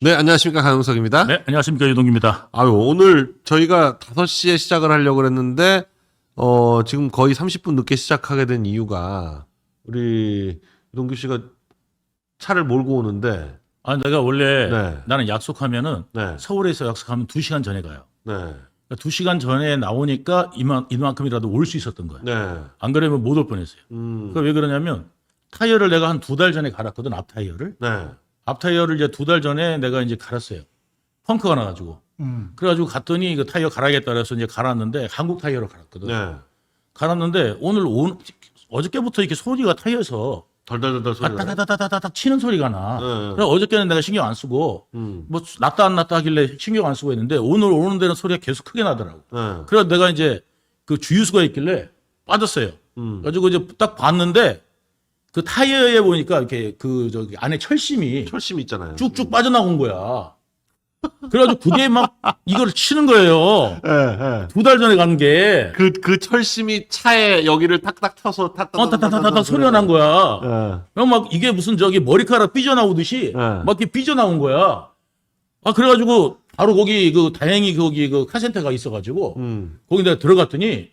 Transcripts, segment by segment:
네, 안녕하십니까. 강용석입니다. 네, 안녕하십니까. 유동규입니다. 아유, 오늘 저희가 5시에 시작을 하려고 그랬는데, 지금 거의 30분 늦게 시작하게 된 이유가, 우리 유동규 씨가 차를 몰고 오는데, 아, 내가 원래 네. 나는 약속하면은 네, 서울에서 약속하면 2시간 전에 가요. 네, 그러니까 2시간 전에 나오니까 이만큼이라도 올 수 있었던 거야. 네. 안 그러면 못 올 뻔했어요. 그러니까 왜 그러냐면 타이어를 내가 한 2달 전에 갈았거든, 앞 타이어를. 네. 앞 타이어를 이제 2달 전에 내가 이제 갈았어요. 펑크가 나가지고. 그래가지고 갔더니 그 타이어 갈아야겠다 그래서 이제 갈았는데 한국 타이어로 갈았거든. 네. 갈았는데 어저께부터 이렇게 소리가 타이어에서 덜덜덜덜 소리가. 다다다다다닥 치는 소리가 나. 네. 그래서 어저께는 내가 신경 안 쓰고 뭐 났다 안 났다 하길래 신경 안 쓰고 했는데 오늘 오는 데는 소리가 계속 크게 나더라고. 네. 그래서 내가 이제 그 주유수가 있길래 빠졌어요. 그래가지고 이제 딱 봤는데 그 타이어에 보니까 이렇게 그 저기 안에 철심이 철심 있잖아요. 쭉쭉 빠져나온 거야. 그래가지고 그게 막 이걸 치는 거예요. 네, 네. 2달 전에 간 게. 그 철심이 차에 여기를 탁탁 켜서 타타타타타 소리가 난 거야. 네. 그럼 막 이게 무슨 저기 머리카락 삐져나오듯이 막 이렇게 삐져나온 거야. 아, 그래가지고 바로 거기 다행히 거기 그 카센터가 있어가지고 거기 내가 들어갔더니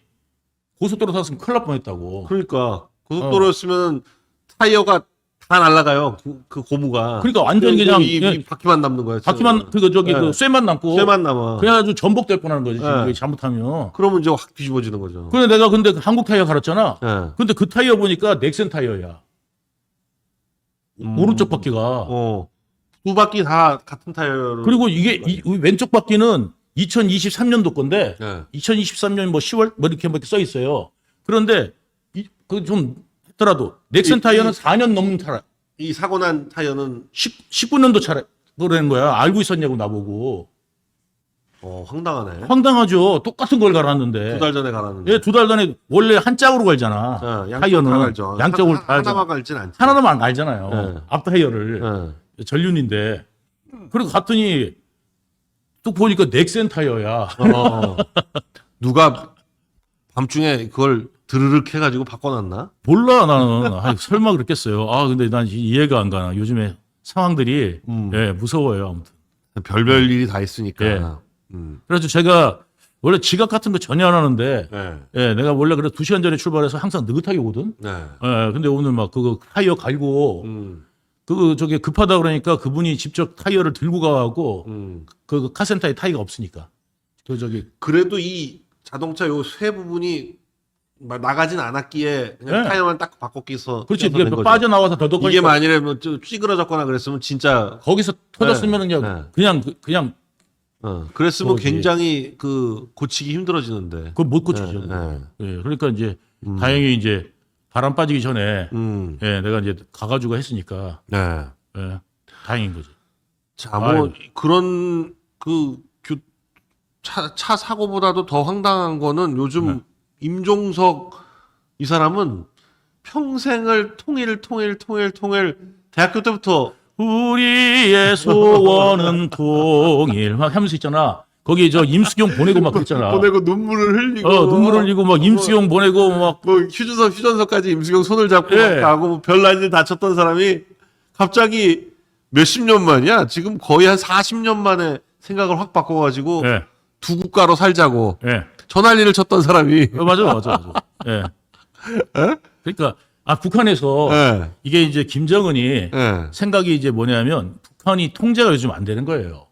고속도로 탔으면 큰일 날 뻔했다고. 그러니까 고속도로였으면 타이어가 다 날아가요. 그 고무가. 그러니까 완전히 그냥 이 바퀴만 남는 거예요. 바퀴만 그 쇠만 남고. 쇠만 남아. 그래가지고 전복될 뻔하는 거지. 지금 네. 이게 잘못하면. 그러면 이제 확 뒤집어지는 거죠. 그래 내가 근데 한국 타이어 갈았잖아. 네. 근데 그 타이어 보니까 넥센 타이어야. 오른쪽 바퀴가. 두 바퀴 다 같은 타이어로. 그리고 이게 왼쪽 바퀴는 2023년도 건데 네. 2023년 뭐 10월 뭐 이렇게 써 있어요. 그런데 그 좀 했더라도 넥센 타이어는 4년 넘는 차라. 이 사고 난 타이어는 19년도 차라. 그러는 거야. 알고 있었냐고 나보고. 황당하네. 황당하죠. 똑같은 걸 갈았는데. 2달 전에 갈았는데. 예, 2달 전에 원래 한 짝으로 갈잖아. 양쪽으로 다 갈죠. 양쪽을 다 하나만 갈진 않지. 하나만 갈잖아요. 네. 앞 타이어를. 전륜인데. 그리고 갔더니 또 보니까 넥센 타이어야. 누가 밤중에 그걸 드르륵 해가지고 바꿔놨나? 몰라 나는. 아이, 설마 그랬겠어요. 아 근데 난 이해가 안 가나. 요즘에 상황들이 예, 무서워요. 아무튼. 별별 일이 다 있으니까. 예. 그래서 제가 원래 지각 같은 거 전혀 안 하는데 네. 예, 내가 원래 그래 2시간 전에 출발해서 항상 느긋하게 오거든. 네. 예, 근데 오늘 막 그거 타이어 갈고 저게 급하다 그러니까 그분이 직접 타이어를 들고 가고 그 카센터에 타이어가 없으니까. 그래도 이 자동차 요 쇠 부분이 막 나가진 않았기에 그냥 네. 타이어만 딱 바꿔 끼서 그렇지. 껴서 낸 이게 거죠. 빠져나와서 더덕거리니까 이게 만일에 뭐 찌그러졌거나 그랬으면 진짜 거기서 터졌으면 그냥 그랬으면 거기. 굉장히 고치기 힘들어지는데. 그걸 못 고치죠. 네. 예, 그러니까 이제 다행히 이제 바람 빠지기 전에 음. 예, 내가 이제 가가지고 했으니까 네. 예, 다행인 거지. 자, 뭐 그런 차 사고보다도 더 황당한 거는 요즘 임종석 이 사람은 평생을 통일 대학교 때부터 우리의 소원은 통일 막 하면서 있잖아. 거기 저 임수경 보내고 막 그랬잖아. 보내고 눈물을 흘리고 눈물을 흘리고 막 임수경 보내고 막 뭐 휴전선까지 임수경 손을 잡고 예. 막 가고 뭐 별난일 다쳤던 사람이 갑자기 몇십 년 만이야. 지금 거의 한 40년 만에 생각을 확 바꿔가지고 예, 두 국가로 살자고 예. 전환리를 쳤던 사람이 맞아. 예. 그러니까 북한에서 예. 이게 이제 김정은이 예. 생각이 이제 뭐냐면 북한이 통제가 요즘 안 되는 거예요.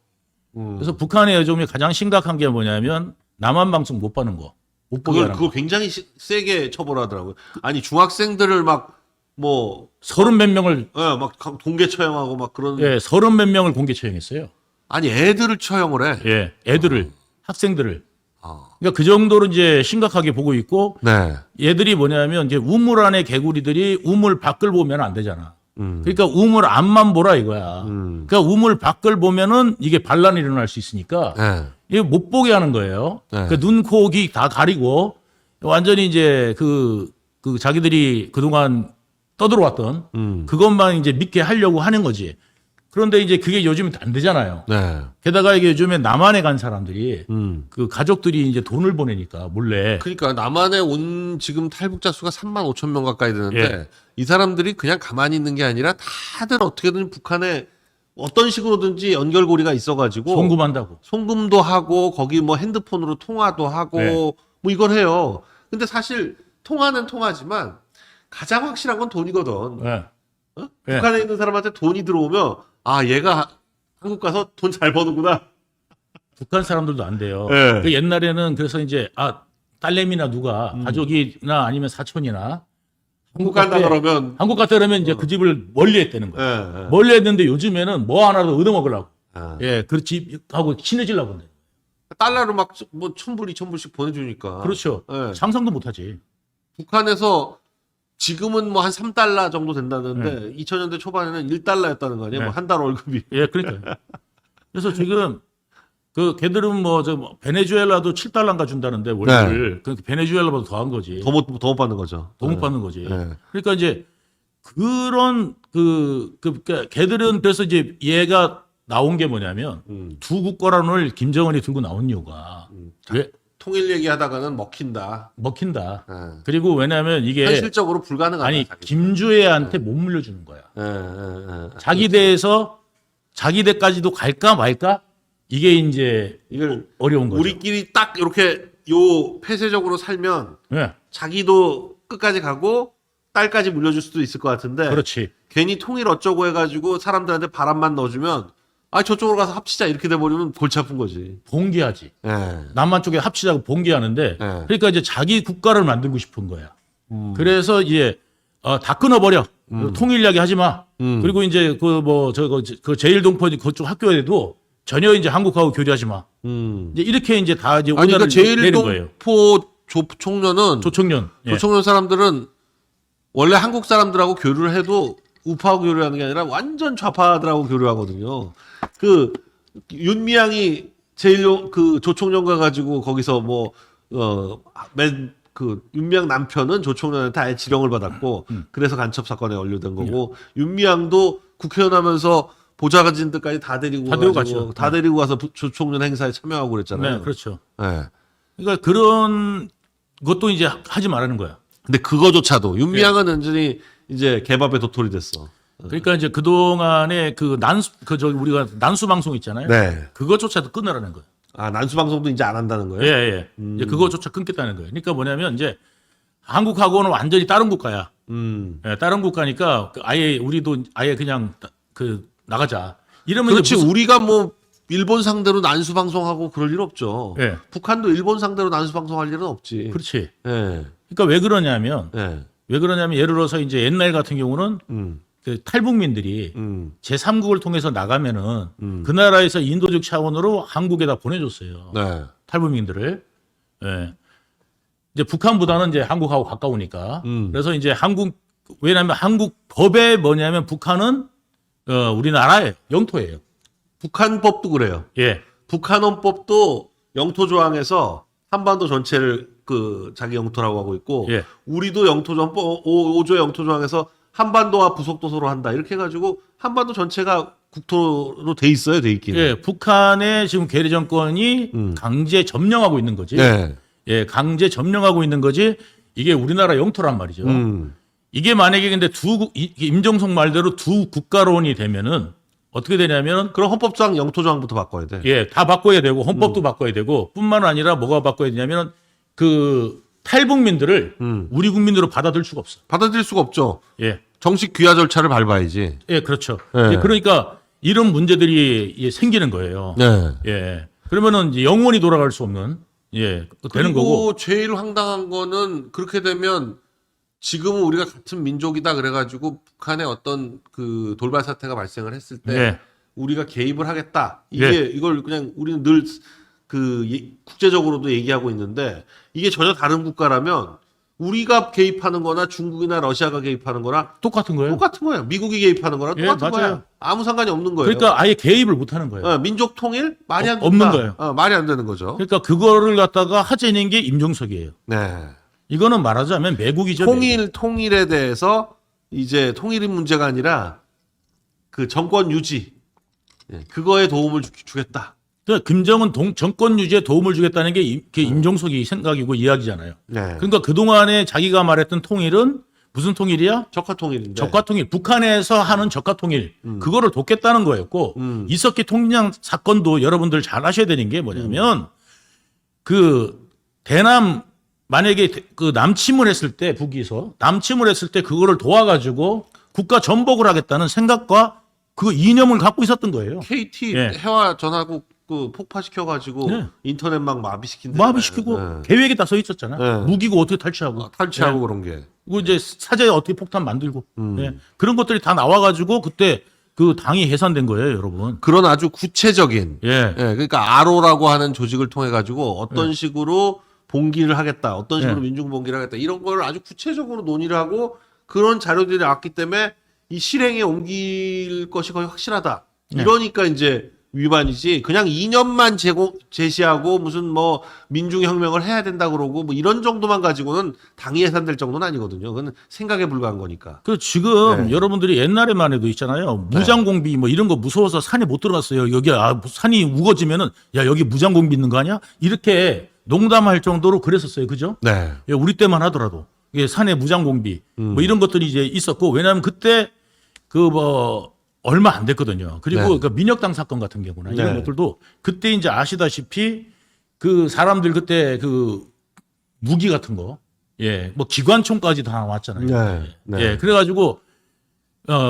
그래서 북한의 요즘에 가장 심각한 게 뭐냐면 남한 방송 못 받는 거. 못 보게 하는 그거 거. 굉장히 세게 처벌하더라고요. 아니 중학생들을 막 뭐 30몇 명을 막 동계 처형하고 막 그런. 30몇 명을 공개 처형했어요. 아니 애들을 처형을 해. 예. 애들을 학생들을. 아. 그러니까 그 정도로 이제 심각하게 보고 있고 네. 얘들이 뭐냐면 이제 우물 안에 개구리들이 우물 밖을 보면 안 되잖아. 그러니까 우물 앞만 보라 이거야. 그러니까 우물 밖을 보면은 이게 반란이 일어날 수 있으니까 네. 이게 못 보게 하는 거예요. 네. 그러니까 눈, 코, 귀 다 가리고 완전히 이제 그 자기들이 그동안 떠들어왔던 그것만 이제 믿게 하려고 하는 거지. 그런데 이제 그게 요즘 안 되잖아요. 네. 게다가 이게 요즘에 남한에 간 사람들이 그 가족들이 이제 돈을 보내니까 몰래. 그러니까 남한에 온 지금 탈북자 수가 3만 5천 명 가까이 되는데 예. 이 사람들이 그냥 가만히 있는 게 아니라 다들 어떻게든 북한에 어떤 식으로든지 연결고리가 있어가지고 송금한다고. 송금도 하고 거기 뭐 핸드폰으로 통화도 하고 네. 뭐 이걸 해요. 근데 사실 통화는 통화지만 가장 확실한 건 돈이거든. 네. 어? 네. 북한에 있는 사람한테 돈이 들어오면 아 얘가 한국 가서 돈 잘 버는구나. 북한 사람들도 안 돼요. 네. 그 옛날에는 그래서 이제 딸내미나 누가 가족이나 아니면 사촌이나 한국 간다 그러면 한국 갔다 그러면 이제 그 집을 멀리 했다는 거예요. 예, 예. 멀리 했는데 요즘에는 뭐 하나도 얻어먹으려고. 아. 예, 그 집하고 친해지려고 한다. 달러로 막 뭐 1,000불, 2,000불씩 보내주니까. 그렇죠. 예. 상상도 못하지. 북한에서 지금은 뭐 한 3달러 정도 된다는데 2000년대 초반에는 1달러였다는 거 아니에요? 네. 뭐 한 달 월급이. 예, 그러니까요. 그래서 지금 그 걔들은 베네수엘라도 7달러인가 준다는데 월급을 그 베네수엘라보다 더한 거지. 더 못 받는 거죠. 더 못 받는 거지. 네. 그러니까 이제 그런 그러니까 걔들은 그래서 이제 얘가 나온 게 뭐냐면 두 국가론을 김정은이 들고 나온 이유가 왜 통일 얘기하다가는 먹힌다. 먹힌다. 예. 그리고 왜냐하면 이게 현실적으로 불가능하다. 아니 자기. 김주애한테 못 물려주는 거야. 예, 예, 예. 자기 대에서 자기 대까지도 갈까 말까 이게 이제 이걸 어려운 거죠. 우리끼리 딱 이렇게 요 폐쇄적으로 살면 네, 자기도 끝까지 가고 딸까지 물려줄 수도 있을 것 같은데 그렇지. 괜히 통일 어쩌고 해가지고 사람들한테 바람만 넣어주면 아 저쪽으로 가서 합치자 이렇게 돼버리면 골치 아픈 거지. 봉기하지. 예. 남한 쪽에 합치자고 봉기하는데 그러니까 이제 자기 국가를 만들고 싶은 거야. 그래서 이제 다 끊어버려. 통일 이야기 하지 마. 그리고 이제 그 제일동포 그쪽 학교에도 전혀 이제 한국하고 교류하지 마. 음. 이제 이렇게 이제 다 이제 아니 그러니까 오다를 내는 거예요. 제일동포 조총련은 조청년. 예. 조총련 사람들은 원래 한국 사람들하고 교류를 해도 우파하고 교류하는 게 아니라 완전 좌파들하고 교류하거든요. 그 윤미향이 그 조총련 가가지고 거기서 그 윤미향 남편은 조총련한테 아예 지령을 받았고 그래서 간첩 사건에 연루된 거고 윤미향도 국회의원 하면서 보좌관진들까지 다 데리고 갔죠. 다 데리고 가서 조총련 행사에 참여하고 그랬잖아요. 네, 그렇죠. 네. 그러니까 그런 것도 이제 하지 말라는 거야. 근데 그거조차도 윤미향은 완전히 이제 개밥에 도토리 됐어. 그러니까 이제 그동안에 우리가 난수 방송 있잖아요. 네. 그것조차도 끊으라는 거예요. 아 난수 방송도 이제 안 한다는 거예요? 예, 예. 이제 그것조차 끊겠다는 거예요. 그러니까 뭐냐면 이제 한국하고는 완전히 다른 국가야. 예, 다른 국가니까 아예 우리도 아예 그냥 나가자. 이러면 그렇지. 이제 우리가 뭐 일본 상대로 난수 방송하고 그럴 일 없죠. 예. 북한도 일본 상대로 난수 방송할 일은 없지. 그렇지. 예. 그러니까 왜 그러냐면 예. 예를 들어서 이제 옛날 같은 경우는 그 탈북민들이 제3국을 통해서 나가면은 그 나라에서 인도적 차원으로 한국에다 보내줬어요. 네. 탈북민들을. 예. 이제 북한보다는 이제 한국하고 가까우니까. 그래서 이제 왜냐하면 한국 법에 뭐냐면 북한은 우리나라의 영토예요. 북한법도 그래요. 예. 북한헌법도 영토 조항에서 한반도 전체를 자기 영토라고 하고 있고 예. 우리도 영토조항 5조 영토조항에서 한반도와 부속도서로 한다 이렇게 해가지고 한반도 전체가 국토로 돼 있어요, 돼 있기는. 예. 북한의 지금 괴뢰 정권이 강제 점령하고 있는 거지. 네. 예, 강제 점령하고 있는 거지. 이게 우리나라 영토란 말이죠. 이게 만약에 근데 임종석 말대로 두 국가론이 되면은 어떻게 되냐면 그럼 헌법조항 영토조항부터 바꿔야 돼. 예, 다 바꿔야 되고 헌법도 바꿔야 되고 뿐만 아니라 뭐가 바꿔야 되냐면 그 탈북민들을 우리 국민으로 받아들일 수가 없어. 받아들일 수가 없죠. 예. 정식 귀화 절차를 밟아야지. 예, 그렇죠. 예. 예, 그러니까 이런 문제들이 생기는 거예요. 네. 예. 그러면은 이제 영원히 돌아갈 수 없는 되는 거고. 그리고 제일 황당한 거는 그렇게 되면 지금은 우리가 같은 민족이다 그래가지고 북한의 어떤 그 돌발 사태가 발생을 했을 때 예. 우리가 개입을 하겠다. 이걸 그냥 우리는 늘 국제적으로도 얘기하고 있는데 이게 전혀 다른 국가라면 우리가 개입하는 거나 중국이나 러시아가 개입하는 거나 똑같은 거예요. 똑같은 거예요. 미국이 개입하는 거랑 예, 똑같은 맞아요. 거야. 아무 상관이 없는 거예요. 그러니까 아예 개입을 못 하는 거예요. 민족 통일 말이 안 된다. 없는 거예요. 말이 안 되는 거죠. 그러니까 그거를 갖다가 하재는 게 임종석이에요. 네. 이거는 말하자면 매국이죠. 통일에 대해서 이제 통일이 문제가 아니라 그 정권 유지 그거에 도움을 주겠다. 그러니까 김정은 정권 유지에 도움을 주겠다는 게 임종석이 생각이고 이야기잖아요. 네. 그러니까 그동안에 자기가 말했던 통일은 무슨 통일이야? 적화통일인데. 적화통일. 북한에서 하는 적화통일. 그거를 돕겠다는 거였고 이석기 통장 사건도 여러분들 잘 아셔야 되는 게 뭐냐면 그 대남 만약에 그 남침을 했을 때 북이서 남침을 했을 때 그거를 도와가지고 국가 전복을 하겠다는 생각과 그 이념을 갖고 있었던 거예요. KT 예. 해화 전화국 그 폭파시켜가지고 네. 인터넷망 마비시킨다. 마비시키고 계획에 다 써 있었잖아. 네. 무기고 어떻게 탈취하고. 탈취하고 예. 그런 게. 그리고 이제 사제에 어떻게 폭탄 만들고. 예. 그런 것들이 다 나와가지고 그때 그 당이 해산된 거예요, 여러분. 그런 아주 구체적인. 예. 그러니까 RO라고 하는 조직을 통해 가지고 어떤 식으로 봉기를 하겠다, 어떤 식으로 예. 민중 봉기를 하겠다 이런 걸 아주 구체적으로 논의를 하고 그런 자료들이 나왔기 때문에 이 실행에 옮길 것이 거의 확실하다. 이러니까 이제 위반이지. 그냥 2년만 제시하고 무슨 뭐 민중혁명을 해야 된다 그러고 뭐 이런 정도만 가지고는 당이 해산될 정도는 아니거든요. 그건 생각에 불과한 거니까. 그 지금 네. 여러분들이 옛날에만 해도 있잖아요. 무장공비 뭐 이런 거 무서워서 산에 못 들어갔어요. 여기 산이 우거지면은 야 여기 무장공비 있는 거 아니야? 이렇게 농담할 정도로 그랬었어요. 그죠? 네. 예, 우리 때만 하더라도 예, 산에 무장공비 뭐 이런 것들이 이제 있었고 왜냐하면 그때 그 뭐 얼마 안 됐거든요. 그리고 네. 그 민혁당 사건 같은 경우나 이런 네. 것들도 그때 이제 아시다시피 그 사람들 그때 그 무기 같은 거 예, 뭐 기관총까지 다 나왔잖아요. 네. 네. 예, 그래가지고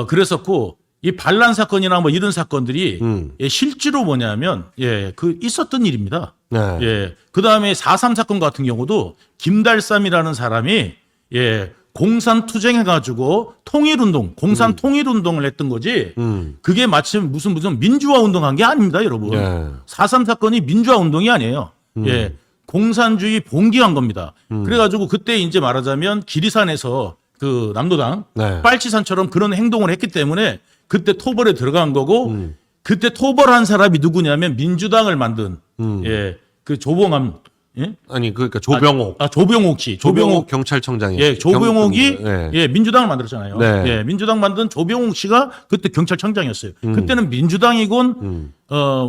그랬었고 이 반란 사건이나 뭐 이런 사건들이 예, 실제로 뭐냐면 예, 그 있었던 일입니다. 네. 예, 그 다음에 4.3 사건 같은 경우도 김달삼이라는 사람이 예, 공산 투쟁해가지고 통일운동, 공산 통일운동을 했던 거지. 그게 마침 무슨 민주화 운동한 게 아닙니다, 여러분. 네. 4.3 사건이 민주화 운동이 아니에요. 예, 공산주의 봉기한 겁니다. 그래가지고 그때 이제 말하자면 기리산에서 그 남도당 네. 빨치산처럼 그런 행동을 했기 때문에 그때 토벌에 들어간 거고 그때 토벌한 사람이 누구냐면 민주당을 만든 예, 그 조봉암 예? 아니 그러니까 조병옥. 조병옥 씨. 조병옥 경찰청장이. 예, 조병옥이 네. 예, 민주당을 만들었잖아요. 네. 예, 민주당 만든 조병옥 씨가 그때 경찰청장이었어요. 그때는 민주당이건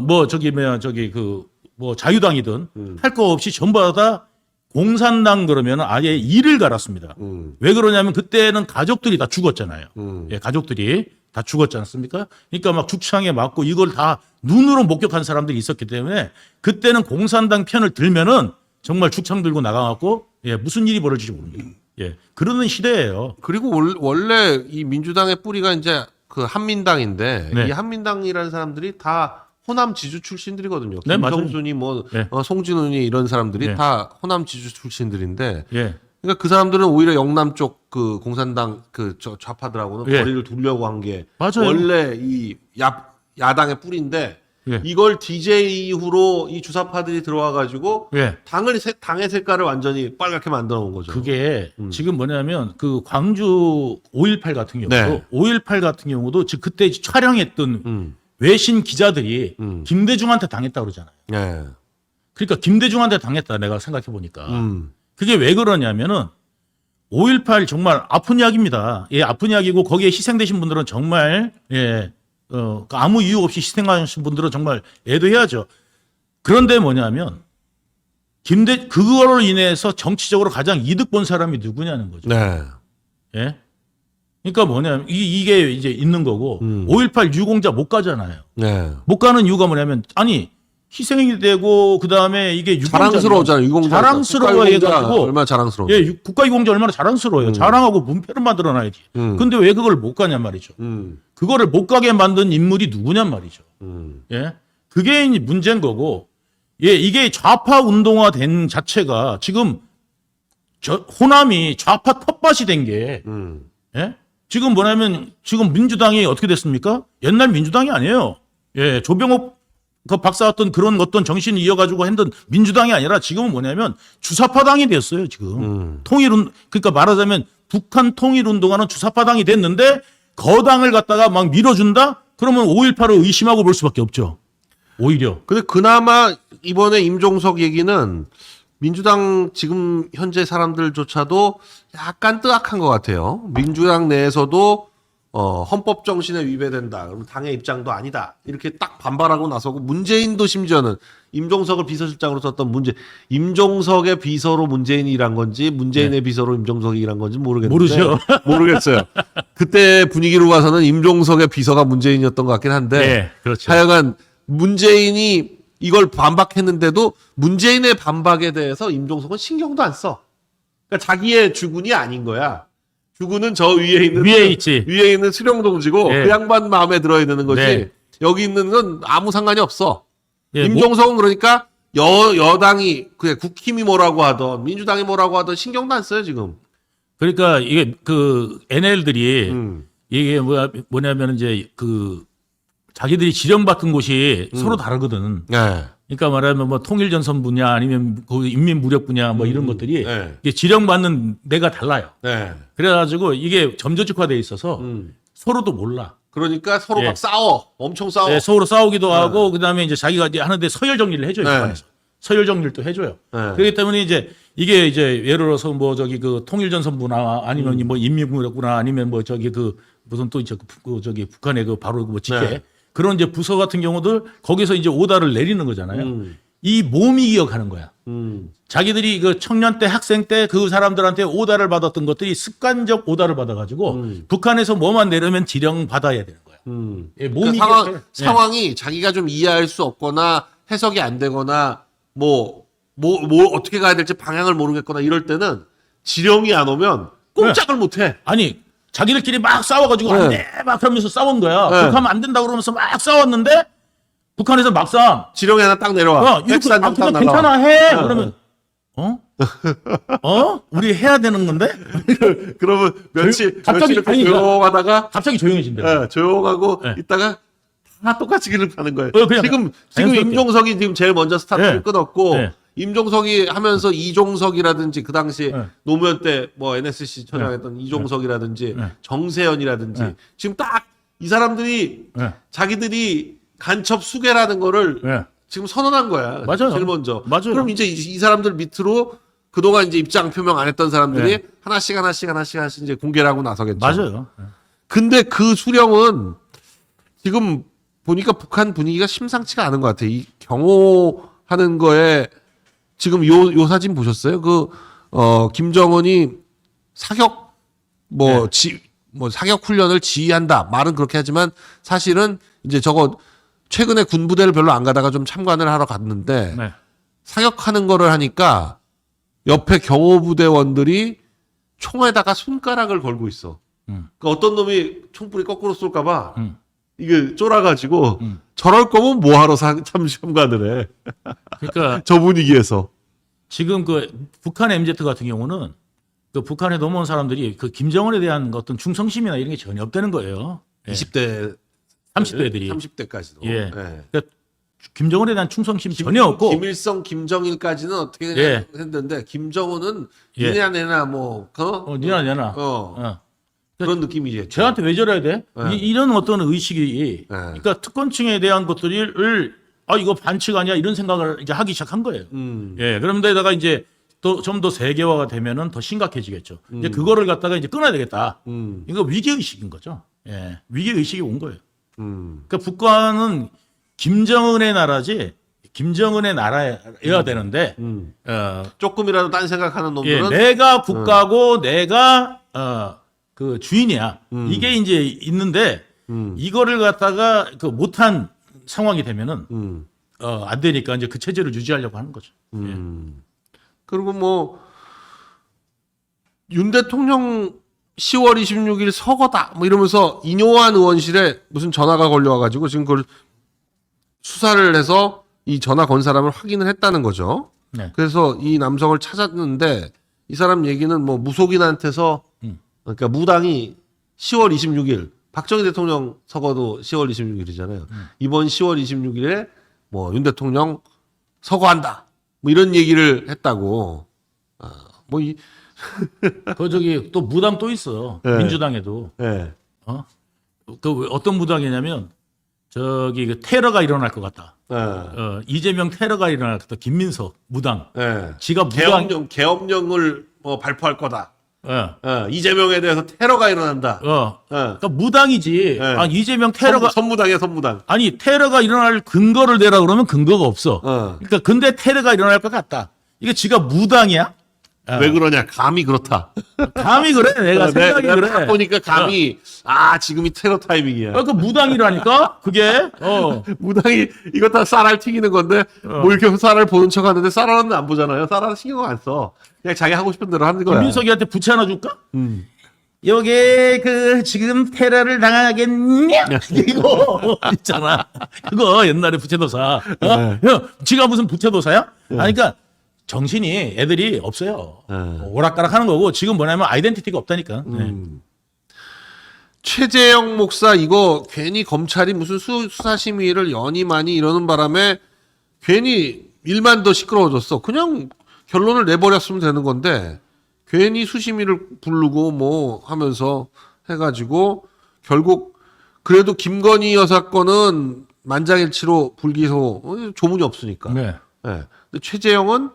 뭐 저기 그 뭐 자유당이든 할 거 없이 전부 다 공산당 그러면 아예 이를 갈았습니다. 왜 그러냐면 그때는 가족들이 다 죽었잖아요. 예, 가족들이 다 죽었지 않습니까? 그러니까 막 죽창에 맞고 이걸 다 눈으로 목격한 사람들이 있었기 때문에 그때는 공산당 편을 들면은 정말 죽창 들고 나가갖고 예, 무슨 일이 벌어질지 모릅니다. 예, 그러는 시대예요. 그리고 원래 이 민주당의 뿌리가 이제 그 한민당인데 네. 이 한민당이라는 사람들이 다 호남 지주 출신들이거든요. 네, 맞아요. 김성순이 뭐 네. 송진훈이 이런 사람들이 네. 다 호남 지주 출신들인데 예, 그러니까 그 사람들은 오히려 영남 쪽 그 공산당 그 좌파들하고는 예. 거리를 두려고 한 게 맞아요. 원래 이 야당의 뿌리인데 예. 이걸 DJ 이후로 이 주사파들이 들어와 가지고 예. 당의 색깔을 완전히 빨갛게 만들어 놓은 거죠. 그게 지금 뭐냐면 그 광주 5.18 같은 경우도 네. 5.18 같은 경우도 즉 그때 촬영했던 외신 기자들이 김대중한테 당했다 그러잖아요. 예. 그러니까 김대중한테 당했다 내가 생각해 보니까 그게 왜 그러냐면은 5.18 정말 아픈 이야기입니다. 예, 아픈 이야기고 거기에 희생되신 분들은 정말 예, 아무 이유 없이 희생하신 분들은 정말 애도해야죠. 그런데 뭐냐면 그거로 인해서 정치적으로 가장 이득 본 사람이 누구냐는 거죠. 네. 예. 그러니까 뭐냐면 이게 이제 있는 거고 5.18 유공자 못 가잖아요. 네. 못 가는 이유가 뭐냐면 아니 희생이 되고 그 다음에 이게 유공자 자랑스러워잖아요. 유공자. 자랑스러워 해가지고 얼마나 자랑스러워. 예, 국가유공자 얼마나 자랑스러워요. 자랑하고 문패를 만들어놔야지. 근데 왜 그걸 못 가냔 말이죠. 그거를 못 가게 만든 인물이 누구냔 말이죠. 예, 그게 이제 문제인 거고, 예, 이게 좌파 운동화 된 자체가 지금 호남이 좌파 텃밭이 된 게, 예, 지금 뭐냐면 지금 민주당이 어떻게 됐습니까? 옛날 민주당이 아니에요. 예, 조병옥 그 박사왔던 그런 어떤 정신을 이어가지고 했던 민주당이 아니라 지금은 뭐냐면 주사파당이 됐어요, 지금. 그러니까 말하자면 북한 통일운동하는 주사파당이 됐는데 거당을 갖다가 막 밀어준다? 그러면 5.18을 의심하고 볼 수밖에 없죠. 오히려. 근데 그나마 이번에 임종석 얘기는 민주당 지금 현재 사람들조차도 약간 뜨악한 것 같아요. 민주당 내에서도 헌법 정신에 위배된다. 그럼 당의 입장도 아니다. 이렇게 딱 반발하고 나서고 문재인도 심지어는 임종석을 비서실장으로 썼던 임종석의 비서로 문재인이 일한 건지 문재인의 비서로 임종석이 일한 건지 모르겠는데 모르죠. 모르겠어요. 그때 분위기로 봐서는 임종석의 비서가 문재인이었던 것 같긴 한데 네, 그렇죠. 하여간 문재인이 이걸 반박했는데도 문재인의 반박에 대해서 임종석은 신경도 안 써. 그러니까 자기의 주군이 아닌 거야. 주군은 저 위에 있는 수령동지고 예. 그 양반 마음에 들어야 되는 거지. 네. 여기 있는 건 아무 상관이 없어. 예, 임종석은 그러니까 여당이 국힘이 뭐라고 하던 민주당이 뭐라고 하던 신경도 안 써요 지금. 그러니까 이게 그 NL들이 음. 이게 뭐냐면 이제 그 자기들이 지령받은 곳이 서로 다르거든. 네. 그러니까 말하면 뭐 통일전선 분야 아니면 그 인민무력 분야 뭐 이런 것들이 네. 이게 지령받는 데가 달라요. 네. 그래가지고 이게 점저직화돼 있어서 서로도 몰라. 그러니까 서로 예. 막 싸워. 엄청 싸워. 네, 서로 싸우기도 하고 그다음에 이제 자기가 이제 하는데 서열 정리를 해줘요. 네. 북한에서. 서열 정리를 또 해줘요. 네. 그렇기 때문에 이제 이게 이제 예를 들어서 뭐 저기 그 통일전선부나 아니면 뭐 인민무력부나 아니면 뭐 저기 그 무슨 또 이제 그 저기 북한의 그 바로 뭐 직계 네. 그런 이제 부서 같은 경우들 거기서 이제 오다를 내리는 거잖아요. 이 몸이 기억하는 거야. 자기들이 그 청년 때 학생 때 그 사람들한테 오다를 받았던 것들이 습관적 오다를 받아가지고 북한에서 뭐만 내려면 지령 받아야 되는 거야. 예, 몸이 그러니까 기억해. 상황이 자기가 좀 이해할 수 없거나 해석이 안 되거나 뭐 어떻게 가야 될지 방향을 모르겠거나 이럴 때는 지령이 안 오면 꼼짝을 못 해. 아니 자기들끼리 막 싸워가지고 네. 안 돼 막 그러면서 싸운 거야. 네. 북하면 안 된다고 그러면서 막 싸웠는데 북한에서 막상 지령이 하나 딱 내려와. 이렇게 백산장 딱 그냥 날라와. 괜찮아 해. 그러면 우리 해야 되는 건데 그러면 며칠 갑자기 이렇게 아니, 조용하다가 갑자기 조용해진대. 조용하고 네. 있다가 다 똑같이 길을 가는 거예요. 그냥 지금 자연스럽게. 임종석이 지금 제일 먼저 스타트를 네. 끊었고 네. 임종석이 하면서 이종석이라든지 그 당시 네. 노무현 때 뭐 NSC 처장했던 이종석이라든지 네. 정세현이라든지 네. 지금 딱 이 사람들이 네. 자기들이 간첩 수괴라는 거를 네. 지금 선언한 거야. 맞아요. 제일 먼저. 맞아요. 그럼 이제 이 사람들 밑으로 그동안 이제 입장 표명 안 했던 사람들이 네. 하나씩 이제 공개를 하고 나서겠죠. 맞아요. 근데 그 수령은 지금 보니까 북한 분위기가 심상치가 않은 것 같아요. 이 경호하는 거에 지금 요 사진 보셨어요? 김정은이 사격 사격 훈련을 지휘한다. 말은 그렇게 하지만 사실은 이제 저거 최근에 군부대를 별로 안 가다가 좀 참관을 하러 갔는데 네. 사격하는 거를 하니까 옆에 경호부대원들이 총에다가 손가락을 걸고 있어. 그러니까 어떤 놈이 총불이 거꾸로 쏠까봐 이게 쫄아가지고 저럴 거면 뭐하러 참관을 해. 그러니까 저 분위기에서. 지금 그 북한 MZ 같은 경우는 그 북한에 넘어온 사람들이 그 김정은에 대한 어떤 충성심이나 이런 게 전혀 없다는 거예요. 예. 20대, 30대들이. 30대까지도. 예. 그러니까 김정은에 대한 충성심 전혀 없고. 김일성, 김정일까지는 어떻게 그냥 예. 했는데 김정은은 예. 니나 내나 뭐 니나. 그런 느낌이지. 쟤한테 왜 저래야 돼? 예. 이런 어떤 의식이 그러니까 특권층에 대한 것들을 이거 반칙 아니야 이런 생각을 이제 하기 시작한 거예요. 예. 그런데다가 이제 또 좀 더 세계화가 되면은 더 심각해지겠죠. 이제 그거를 갖다가 이제 끊어야 되겠다. 이거 위기 의식인 거죠. 예. 위기 의식이 온 거예요. 그러니까 북한은 김정은의 나라지 김정은의 나라여야 되는데 조금이라도 딴 생각하는 놈들은 내가 국가고 내가 그 주인이야. 이게 이제 있는데 이거를 갖다가 그 못한 상황이 되면은 안 되니까 이제 그 체제를 유지하려고 하는 거죠. 예. 그리고 뭐 윤 대통령 10월 26일 서거다 뭐 이러면서 인요한 의원실에 무슨 전화가 걸려와가지고 지금 그걸 수사를 해서 이 전화 건 사람을 확인을 했다는 거죠. 네. 그래서 이 남성을 찾았는데 이 사람 얘기는 뭐 무속인한테서 그러니까 무당이 10월 26일 박정희 대통령 서거도 10월 26일이잖아요. 이번 10월 26일에 뭐 윤 대통령 서거한다. 뭐 이런 얘기를 했다고. 그 저기 또 무당 또 있어. 네. 민주당에도. 네. 그 어떤 무당이냐면 저기 그 테러가 일어날 것 같다. 네. 이재명 테러가 일어날 것 같다. 김민석 무당. 네. 지가 무당. 계엄령을 뭐 발표할 거다. 이재명에 대해서 테러가 일어난다. 그러니까 무당이지. 아, 이재명 테러가 선무당이야, 선무당. 아니 테러가 일어날 근거를 내라 그러면 근거가 없어. 그러니까 근데 테러가 일어날 것 같다. 이게 지가 무당이야? 왜 그러냐? 감이 그렇다. 감이 그래. 내가 생각이 내가 그래. 딱 보니까 감이 지금이 테러 타이밍이야. 그 무당이라니까 그게. 무당이 이거 다 쌀알 튀기는 건데 뭐 이렇게 쌀알 보는 척 하는데 쌀알은 안 보잖아요. 쌀알은 신경 안 써. 그냥 자기 하고 싶은 대로 하는 거야. 민석이한테 부채 하나 줄까? 여기 그 지금 테러를 당하겠냐? 이거 있잖아. 그거 옛날에 부채도사. 야, 지가 무슨 부채도사야? 그러니까 정신이 애들이 없어요. 오락가락 하는 거고 지금 뭐냐면 아이덴티티가 없다니까. 최재형 목사 이거 괜히 검찰이 무슨 수사심의를 연이 많이 이러는 바람에 괜히 일만 더 시끄러워졌어. 그냥 결론을 내버렸으면 되는 건데 괜히 수심위를 부르고 뭐 하면서 해가지고 결국 그래도 김건희 여사 건은 만장일치로 불기소 조문이 없으니까. 네. 근데 최재형은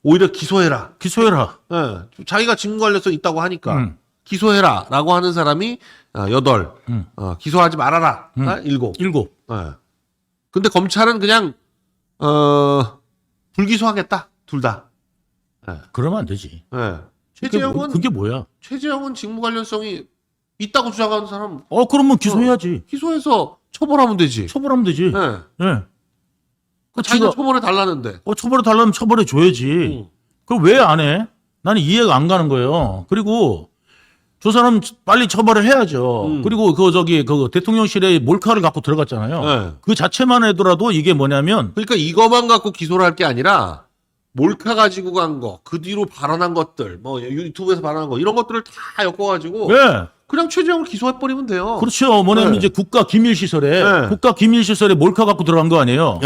오히려 기소해라. 기소해라. 자기가 증거 관련성 있다고 하니까 기소해라라고 하는 사람이 8, 기소하지 말아라 7. 근데 검찰은 그냥 불기소하겠다 둘 다. 그러면 안 되지. 최재형은 그게 뭐야? 최재형은 직무 관련성이 있다고 주장하는 사람. 그러면 기소해야지. 기소해서 처벌하면 되지. 처벌하면 되지. 자기가 처벌해 달라는데. 처벌해 달라면 처벌해 줘야지. 그럼 왜 안 해? 나는 이해가 안 가는 거예요. 그리고 저 사람 빨리 처벌을 해야죠. 그리고 그 대통령실에 몰카를 갖고 들어갔잖아요. 그 자체만 해더라도 이게 뭐냐면 그러니까 이거만 갖고 기소를 할 게 아니라 몰카 가지고 간 거, 그 뒤로 발언한 것들, 뭐 유튜브에서 발언한 거 이런 것들을 다 엮어가지고 그냥 최재형을 기소해버리면 돼요. 그렇죠. 뭐냐면 이제 국가 기밀 시설에 몰카 갖고 들어간 거 아니에요.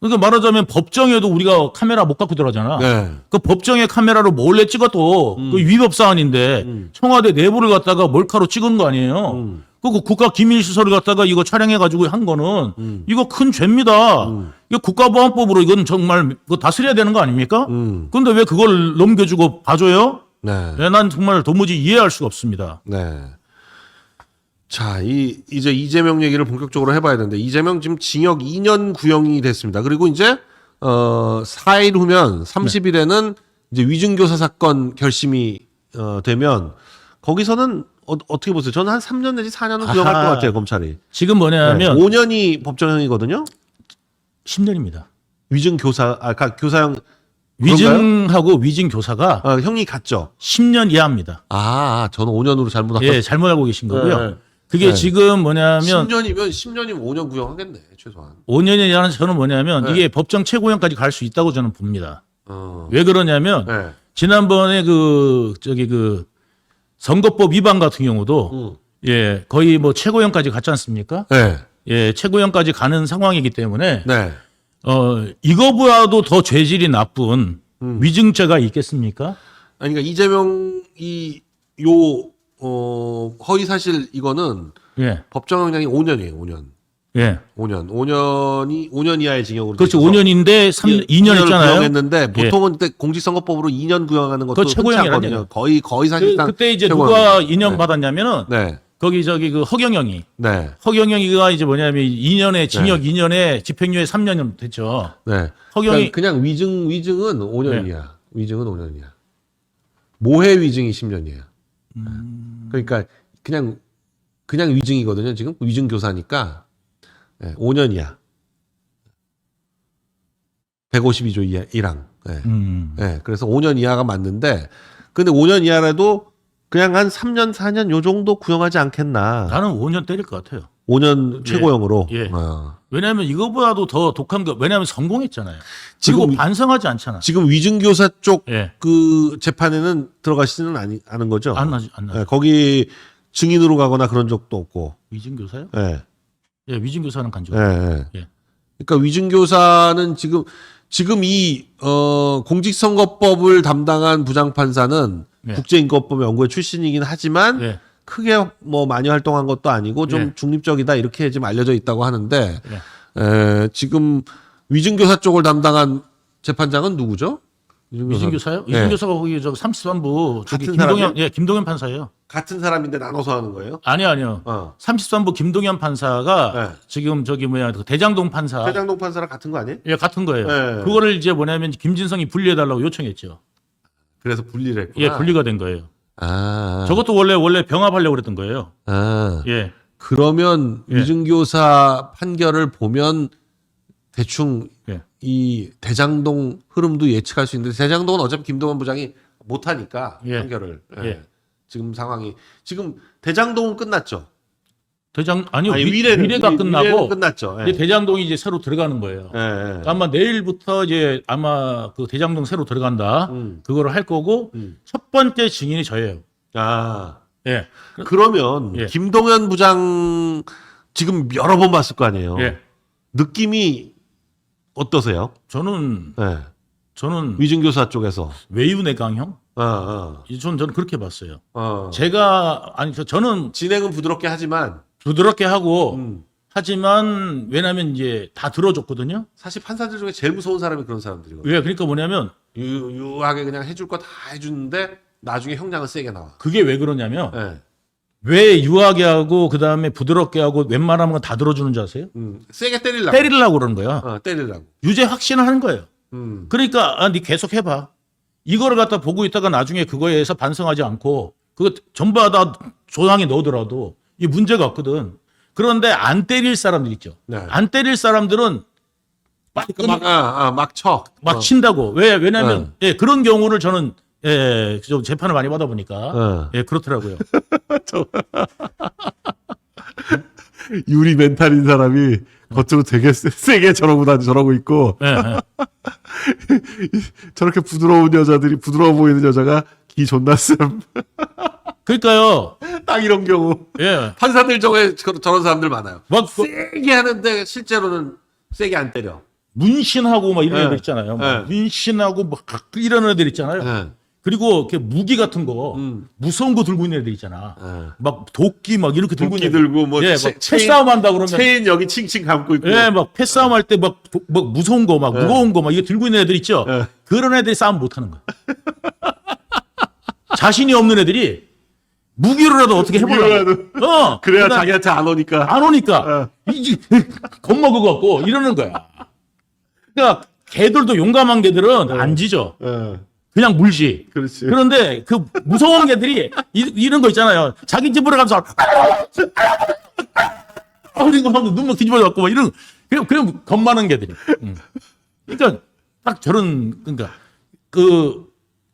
그러니까 말하자면 법정에도 우리가 카메라 못 갖고 들어가잖아. 그 법정에 카메라로 몰래 찍어도 그 위법 사안인데 청와대 내부를 갖다가 몰카로 찍은 거 아니에요. 그 국가 기밀 시설을 갖다가 이거 촬영해 가지고 한 거는 이거 큰 죄입니다. 이거 국가보안법으로 이건 정말 그거 다스려야 되는 거 아닙니까? 그런데 왜 그걸 넘겨주고 봐줘요? 난 정말 도무지 이해할 수가 없습니다. 자, 이제 이재명 얘기를 본격적으로 해봐야 되는데, 이재명 지금 징역 2년 구형이 됐습니다. 그리고 이제, 4일 후면 30일에는 이제 위증교사 사건 결심이, 되면, 거기서는 어떻게 보세요? 저는 한 3년 내지 4년은 구형할 것 같아요, 검찰이. 지금 뭐냐면. 5년이 법정형이거든요? 10년입니다. 위증교사, 교사형. 위증하고 위증교사가. 형이 같죠? 10년 이하입니다. 저는 5년으로 잘못 알고. 예, 잘못 알고 계신 거고요. 그게 지금 뭐냐면 10년이면 5년 구형하겠네 최소한. 5년이 아니라 저는 뭐냐면 이게 법정 최고형까지 갈 수 있다고 저는 봅니다. 왜 그러냐면 지난번에 그 선거법 위반 같은 경우도 거의 뭐 최고형까지 갔지 않습니까? 최고형까지 가는 상황이기 때문에 이거보다도 더 죄질이 나쁜 위증죄가 있겠습니까? 아니 그러니까 이재명이 허위 사실 이거는 법정형량이 5년이에요. 5년. 5년 이하의 징역으로. 그렇죠. 5년인데 2년 했잖아요. 구형했는데 보통은 그때 공직선거법으로 2년 구형하는 것도 최고형이라니요. 거의 사실상. 그때 이제 누가 인형 받았냐면은 거기 그 허경영이. 허경영이가 이제 뭐냐면 2년에 징역 2년에 집행유예 3년 됐죠. 허경이 그냥 위증은 5년이야. 위증은 5년이야. 모해 위증이 10년이에요. 그러니까 그냥 위증이거든요. 지금 위증 교사니까 5년이야. 152조 1항. 그래서 5년 이하가 맞는데 근데 5년 이하라도 그냥 한 3년 4년 요 정도 구형하지 않겠나. 나는 5년 때릴 것 같아요. 5년 최고형으로. 왜냐하면 이거보다도 더 독한 거. 왜냐하면 성공했잖아요. 지금 반성하지 않잖아. 지금 위증교사 쪽 그 재판에는 들어가시지는 않은 거죠? 안 나죠. 거기 증인으로 가거나 그런 적도 없고. 위증교사요? 위증교사는 간 적. 그러니까 위증교사는 지금 이 공직선거법을 담당한 부장판사는 국제인권법 연구회 출신이긴 하지만 크게 뭐 많이 활동한 것도 아니고 좀 중립적이다 이렇게 지금 알려져 있다고 하는데 지금 위증교사 쪽을 담당한 재판장은 누구죠? 위증교사요? 네. 위증교사가 거기 저 33부 저기 같은 김동현 사람이요? 예, 김동현 판사예요. 같은 사람인데 나눠서 하는 거예요? 아니요. 33부 김동현 판사가 네. 지금 저기 뭐야 그 대장동 판사 대장동 판사랑 같은 거 아니에요? 예, 같은 거예요. 네. 그거를 이제 뭐냐면 김진성이 분리해 달라고 요청했죠. 그래서 분리를 했구나. 예, 분리가 된 거예요. 아. 저것도 원래 병합하려고 그랬던 거예요. 아. 예. 그러면 예. 위증교사 판결을 보면 대충 예. 이 대장동 흐름도 예측할 수 있는데 대장동은 어차피 김동완 부장이 못하니까 예. 판결을. 예. 예. 지금 상황이 지금 대장동은 끝났죠. 아니요. 아니, 위례가 끝나고 위례는 끝났죠. 예. 이제 대장동이 이제 새로 들어가는 거예요. 예, 예. 아마 내일부터 이제 아마 그 대장동 새로 들어간다. 그거를 할 거고 첫 번째 증인이 저예요. 아. 예. 그러면 예. 김동연 부장 지금 여러 번 봤을 거 아니에요. 예. 느낌이 어떠세요? 저는 예. 위증교사 쪽에서. 외유내 강형? 어. 저는 그렇게 봤어요. 어. 저는 진행은 부드럽게 하지만 부드럽게 하고 하지만 왜냐면 이제 다 들어줬거든요. 사실 판사들 중에 제일 무서운 사람이 그런 사람들이거든요. 왜 그러니까 뭐냐면 유하게 그냥 해줄 거 다 해주는데 나중에 형량은 세게 나와. 그게 왜 그러냐면 예. 왜 유하게 하고 그다음에 부드럽게 하고 웬만하면 건 다 들어주는 줄 아세요? 세게 때리려고. 때리려고 그러는 거야. 때리려고. 유죄 확신을 하는 거예요. 그러니까 네 계속 해봐. 이거를 갖다 보고 있다가 나중에 그거에 대해서 반성하지 않고 그거 전부 다 조항에 넣더라도 이 문제가 없거든. 그런데 안 때릴 사람들 있죠. 네. 안 때릴 사람들은 막 쳐. 막 친다고. 왜냐면 예, 그런 경우를 저는 예, 좀 재판을 많이 받아보니까 예, 그렇더라고요. 유리 멘탈인 사람이 겉으로 되게 세게 저러고 있고 예, 예. 저렇게 부드러워 보이는 여자가 기 존나 쌤. 그러니까요. 딱 이런 경우. 예. 판사들 중에 저런 사람들 많아요. 막 세게 하는데 실제로는 세게 안 때려. 문신하고 막 이런 예. 애들 있잖아요. 막 예. 문신하고 막 이런 애들 있잖아요. 예. 그리고 이렇게 무기 같은 거 무서운 거 들고 있는 애들 있잖아. 막 도끼 막 이렇게 들고 도끼 있는 애들. 들고 뭐 예, 체인- 막 패싸움 한다 그러면 체인 여기 칭칭 감고 있고. 예, 막 패싸움 할 때 막 무서운 거 막 무거운 거 막 이거 들고 있는 애들 있죠. 예. 그런 애들이 싸움 못 하는 거야. 자신이 없는 애들이 무기로라도 어떻게 해보려고. 그래야 그다음- 자기한테 안 오니까. 안 오니까 이제 겁먹어 갖고 이러는 거야. 그러니까 개들도 용감한 개들은 안 짖어. 예. 그냥 물지. 그렇지. 그런데 그 무서운 개들이 이런 거 있잖아요. 자기 집으로 가면서 그리고 막 눈 막 뒤집어 갖고 막 이런 그냥 겁 많은 개들이. 그러니까 딱 그러니까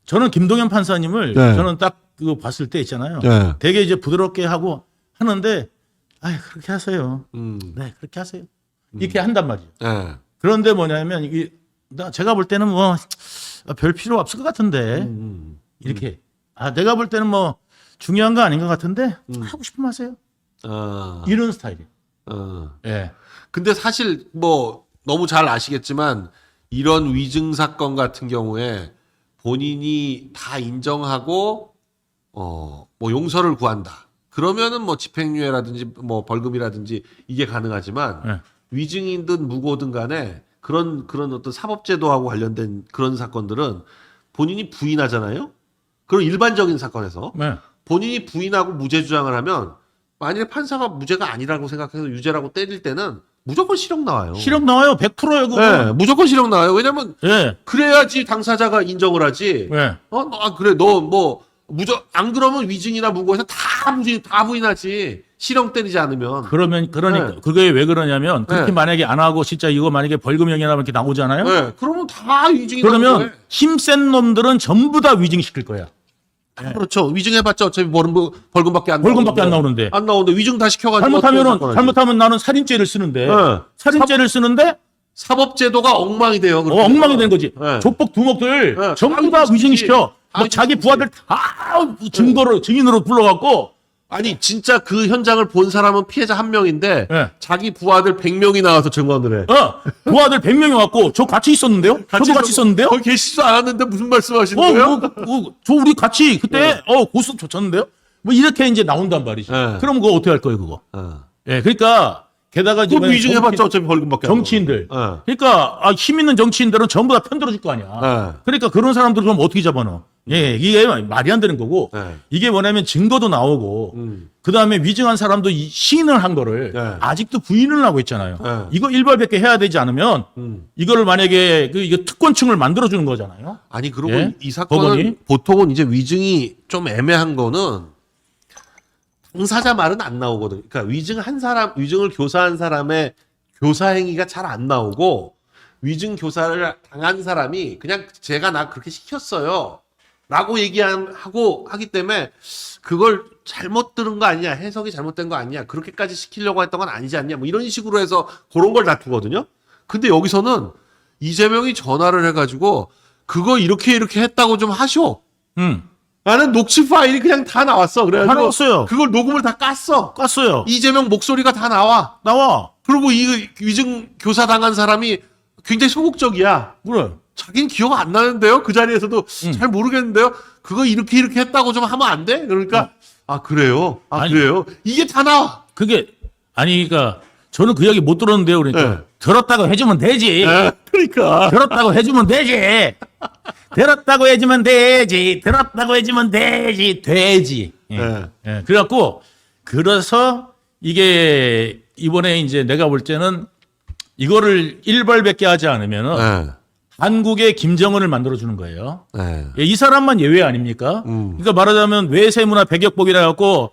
저는 김동현 판사님을 네. 저는 딱 그거 봤을 때 있잖아요. 네. 되게 이제 부드럽게 하고 하는데 그렇게 하세요. 네, 그렇게 하세요. 이렇게 한단 말이에요. 예. 그런데 뭐냐면 제가 볼 때는 뭐 별 필요 없을 것 같은데 이렇게 내가 볼 때는 뭐 중요한 거 아닌 것 같은데 하고 싶으면 하세요. 이런 스타일이에요. 예. 근데 사실 뭐 너무 잘 아시겠지만 이런 위증 사건 같은 경우에 본인이 다 인정하고 뭐 용서를 구한다. 그러면은 뭐 집행유예라든지 뭐 벌금이라든지 이게 가능하지만 네. 위증이든 무고든 간에 그런 어떤 사법제도하고 관련된 그런 사건들은 본인이 부인하잖아요. 그런 일반적인 사건에서 네. 본인이 부인하고 무죄 주장을 하면 만약에 판사가 무죄가 아니라고 생각해서 유죄라고 때릴 때는 무조건 실형 나와요. 실형 나와요. 100%예요. 그거. 네, 무조건 실형 나와요. 왜냐면 예. 그래야지 당사자가 인정을 하지. 예. 그래 너 뭐 안 그러면 위증이나 무고해서 다 부인하지. 실형 때리지 않으면. 그러니까 네. 그게 왜 그러냐면 그렇게 네. 만약에 안 하고 진짜 이거 만약에 벌금형이나 이렇게 나오잖아요. 네, 그러면 다 위증이나 그러면 힘센 놈들은 전부 다 위증시킬 거야. 그렇죠. 위증해봤자 어차피 벌금밖에 안 벌금밖에 안 나오는데. 안 나오는데 위증 다 시켜가지고 어떻게 사건하지? 잘못하면 나는 살인죄를 쓰는데 네. 살인죄를 쓰는데 사법제도가 엉망이 돼요. 그렇게 엉망이 된 거지. 네. 조폭 두목들 네. 전부 다 위증시켜. 막 자기 부하들 다 증인으로 불러갖고 아니 진짜 그 현장을 본 사람은 피해자 한 명인데 네. 자기 부하들 100명이 나와서 증언을 해. 부하들 100명이 왔고 저 같이 있었는데요? 저도 같이 있었는데요? 거기 계시지도 않았는데 무슨 말씀하시는 거예요? 저 우리 같이 그때 고소 줬는데요? 뭐 이렇게 이제 나온단 말이죠. 네. 그럼 그거 어떻게 할 거예요, 그거? 어. 예, 그러니까 게다가 그 위증해봤자 어차피 벌금밖에 안 정치인들. 나와. 그러니까 힘 있는 정치인들은 전부 다 편들어줄 거 아니야. 그러니까 그런 사람들 그럼 어떻게 잡아넣어? 예, 이게 말이 안 되는 거고 이게 뭐냐면 증거도 나오고 그 다음에 위증한 사람도 시인을 한 거를 아직도 부인을 하고 있잖아요. 이거 일벌백계 해야 되지 않으면 이거를 만약에 이거 특권층을 만들어주는 거잖아요. 아니 그리고 이 사건은 보통은 이제 위증이 좀 애매한 거는 당사자 말은 안 나오거든. 그러니까 위증을 교사한 사람의 교사 행위가 잘 안 나오고 위증 교사를 당한 사람이 그냥 제가 나 그렇게 시켰어요. 라고 하고 하기 때문에 그걸 잘못 들은 거 아니냐, 해석이 잘못된 거 아니냐, 그렇게까지 시키려고 했던 건 아니지 않냐, 뭐 이런 식으로 해서 그런 걸 다투거든요. 근데 여기서는 이재명이 전화를 해가지고 그거 이렇게 했다고 좀 하쇼. 나는 녹취 파일이 그냥 다 나왔어. 그래가지고 다 나왔어요. 그걸 녹음을 다 깠어요. 깠어요. 이재명 목소리가 다 나와. 그리고 이 위증 교사 당한 사람이 굉장히 소극적이야. 그래. 자기는 기억 안 나는데요. 그 자리에서도 잘 모르겠는데요. 그거 이렇게 하다고 좀 하면 안 돼? 그러니까 아 그래요. 그래요. 이게 다 나와. 그게 그러니까 저는 그 이야기 못 들었는데요. 그러니까 들었다고 해주면 되지. 그러니까 들었다고 해주면 되지. 들었다고 해주면 되지. 들었다고 해주면 되지. 그래갖고 그래서 이게 이번에 이제 내가 볼 때는 이거를 일벌백계 하지 않으면은 한국의 김정은을 만들어주는 거예요. 이 사람만 예외 아닙니까? 그러니까 말하자면 외세문화 백역법이라 해갖고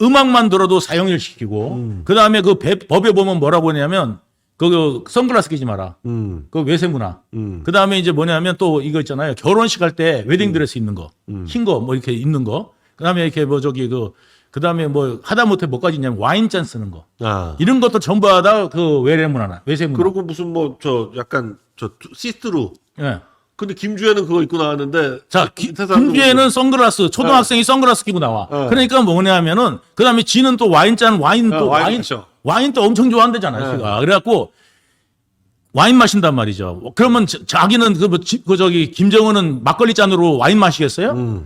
음악만 들어도 사형을 시키고 그 다음에 그 법에 보면 뭐라고 하냐면 그 선글라스 끼지 마라. 그 외세문화. 그 다음에 이제 뭐냐면 또 이거 있잖아요. 결혼식 할 때 웨딩드레스 입는 거, 흰 거 뭐 이렇게 입는 거. 그 다음에 이렇게 뭐 그 다음에 뭐 하다못해 뭐까지 있냐면 와인잔 쓰는 거. 이런 것도 전부 다 그 외세문화. 그리고 무슨 뭐 약간 시스루. 근데 김주혜는 그거 입고 나왔는데. 자, 김주혜는 선글라스, 초등학생이 선글라스 끼고 나와. 그러니까 뭐냐면은, 그 다음에 지는 또 와인 또 엄청 좋아한대잖아요, 제가. 그래갖고, 와인 마신단 말이죠. 그러면 자기는 김정은은 막걸리 잔으로 와인 마시겠어요?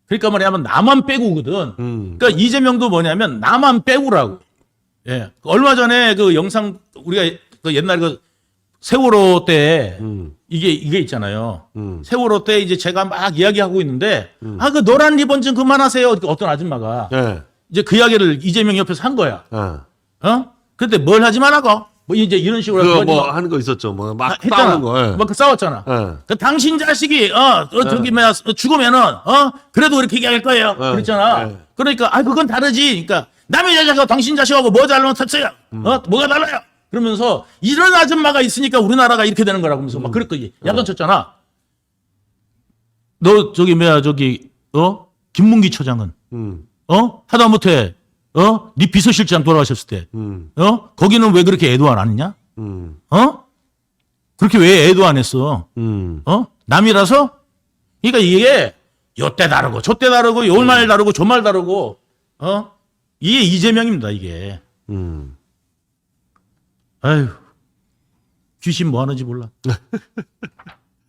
그러니까 뭐냐면 나만 빼고거든. 그러니까 이재명도 뭐냐면 나만 빼고라고. 예. 얼마 전에 그 영상, 우리가 그 옛날 세월호 때 이게 있잖아요. 세월호 때 이제 제가 막 이야기하고 있는데 그 노란 리본 좀 그만하세요. 어떤 아줌마가 이제 그 이야기를 이재명 옆에서 한 거야. 근데 뭘 하지 말라고? 뭐 이제 이런 식으로 그거 뭐 하는 거 있었죠. 뭐 막 싸우는 거. 막 싸웠잖아. 그 당신 자식이 저기 뭐야 죽으면은 그래도 그렇게 얘기할 거예요. 그랬잖아. 그러니까 그건 다르지. 그러니까 남의 자식하고 당신 자식하고 뭐 잘못했어요? 뭐가 달라요? 그러면서 이런 아줌마가 있으니까 우리나라가 이렇게 되는 거라고 하면서 막 그랬거든. 야단 쳤잖아. 너 김문기 처장은 하다못해 네 비서실장 돌아가셨을 때 거기는 왜 그렇게 애도 안 하느냐? 그렇게 왜 애도 안 했어? 남이라서? 그러니까 이게 요때 다르고 저때 다르고 요 말 다르고 저 말 다르고 이게 이재명입니다. 이게. 아유, 귀신 뭐 하는지 몰라.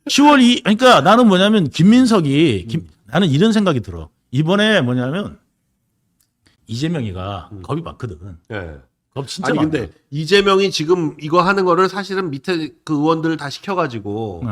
10월 그러니까 나는 뭐냐면 김민석이 나는 이런 생각이 들어. 이번에 뭐냐면 이재명이가 겁이 많거든. 겁 진짜 많아. 근데 이재명이 지금 이거 하는 거를 사실은 밑에 그 의원들 다 시켜가지고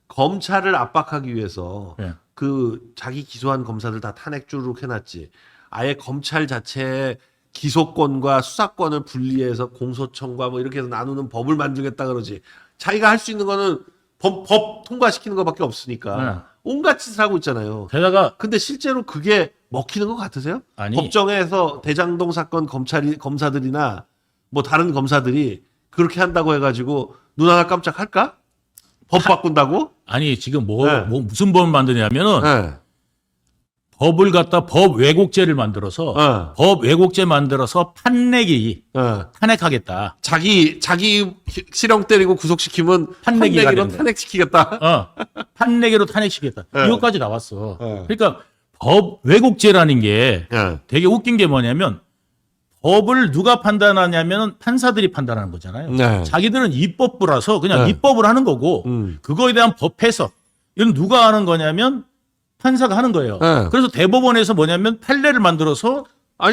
검찰을 압박하기 위해서 그 자기 기소한 검사들 다 탄핵 주르륵 해놨지. 아예 검찰 자체에 기소권과 수사권을 분리해서 공소청과 뭐 이렇게 해서 나누는 법을 만들겠다 그러지. 자기가 할 수 있는 거는 법 통과시키는 것밖에 없으니까 온갖 짓을 하고 있잖아요. 게다가 근데 실제로 그게 먹히는 것 같으세요? 아니, 법정에서 대장동 사건 검사들이나 뭐 다른 검사들이 그렇게 한다고 해가지고 눈 하나 깜짝 할까? 법 바꾼다고? 아니 지금 무슨 법을 만드냐면은 법을 갖다 법 왜곡죄를 만들어서 법 왜곡죄 만들어서 탄핵하겠다. 자기 실형 때리고 구속시키면 판내기로 탄핵시키겠다. 판내기로 탄핵시키겠다. 이것까지 나왔어. 그러니까 법 왜곡죄라는 게 되게 웃긴 게 뭐냐면 법을 누가 판단하냐면 판사들이 판단하는 거잖아요. 자기들은 입법부라서 그냥 입법을 하는 거고 그거에 대한 법 해석 이건 누가 하는 거냐면 판사가 하는 거예요. 그래서 대법원에서 뭐냐면 판례를 만들어서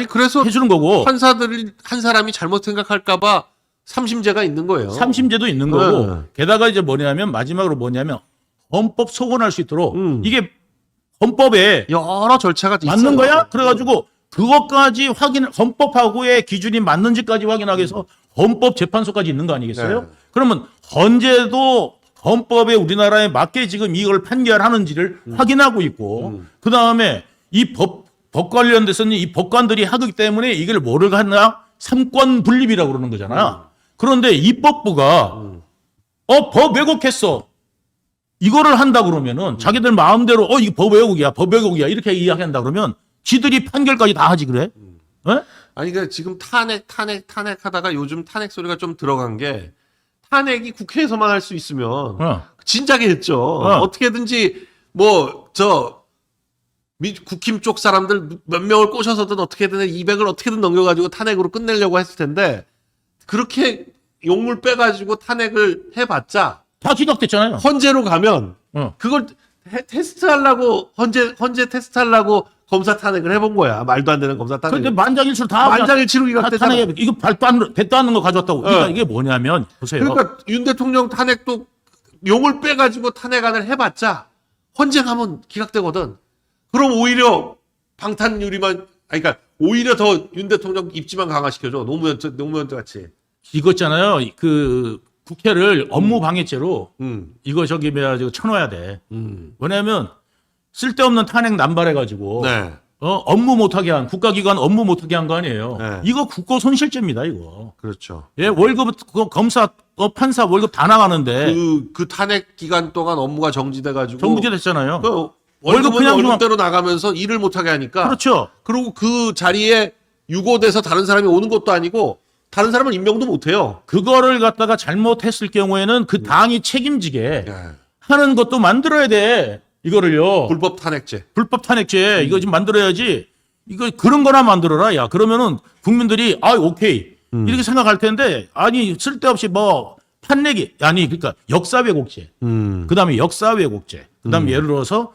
그래서 해주는 거고 판사들이 한 사람이 잘못 생각할까봐 삼심제가 있는 거예요. 삼심제도 있는 거고 게다가 이제 뭐냐면 마지막으로 뭐냐면 헌법 소원할 수 있도록 이게 헌법에 여러 절차가 맞는 있어요. 거야? 그래가지고 그것까지 헌법하고의 기준이 맞는지까지 확인하기 위해서 헌법재판소까지 있는 거 아니겠어요? 네. 그러면 헌재도 헌법에 우리나라에 맞게 지금 이걸 판결하는지를 확인하고 있고 그 다음에 이 법 관련돼서는 이 법관들이 하기 때문에 이걸 뭐를 하나 삼권 분립이라고 그러는 거잖아. 그런데 입법부가 법 왜곡했어. 이거를 한다 그러면은 자기들 마음대로 이거 법 왜곡이야 이렇게 이야기한다 그러면 지들이 판결까지 다 하지 그래? 에? 아니 그러니까 지금 탄핵하다가 요즘 탄핵 소리가 좀 들어간 게 탄핵이 국회에서만 할 수 있으면 진작에 했죠. 어떻게든지 국힘 쪽 사람들 몇 명을 꼬셔서든 어떻게든 200을 어떻게든 넘겨가지고 탄핵으로 끝내려고 했을 텐데 그렇게 용물 빼가지고 탄핵을 해봤자 다 기각됐잖아요. 헌재로 가면 그걸 테스트하려고 헌재 테스트하려고 검사 탄핵을 해본 거야. 말도 안 되는 검사 탄핵. 근데 만장일치로 다 만장일치로 기각되잖아. 탄핵 이거 됐다 하는 거 가져왔다고. 그러니까 이게 뭐냐면 보세요. 그러니까 윤 대통령 탄핵도 용을 빼가지고 탄핵안을 해봤자 헌재 가면 기각되거든. 그럼 오히려 방탄유리만 그러니까 오히려 더 윤 대통령 입지만 강화시켜줘. 노무현 같이. 이거 있잖아요. 그 국회를 업무 방해죄로 이거 쳐놓아야 돼. 왜냐하면 쓸데없는 탄핵 남발해가지고 네. 업무 못하게 한 국가기관 업무 못하게 한 거 아니에요. 네. 이거 국고 손실죄입니다. 이거. 그렇죠. 예, 월급 검사 판사 월급 다 나가는데 그 탄핵 기간 동안 업무가 정지돼가지고 정부제됐잖아요. 월급 그냥 그냥 월급대로 나가면서 일을 못하게 하니까. 그렇죠. 그리고 그 자리에 유고돼서 다른 사람이 오는 것도 아니고 다른 사람은 임명도 못해요. 그거를 갖다가 잘못했을 경우에는 그 당이 책임지게 하는 것도 만들어야 돼. 이거를요. 불법 탄핵죄. 불법 탄핵죄 이거 좀 만들어야지. 이거 그런 거나 만들어라. 야 그러면은 국민들이 오케이 이렇게 생각할 텐데 아니 쓸데없이 판례기 그러니까 역사 왜곡죄. 그다음에 역사 왜곡죄. 그다음에 예를 들어서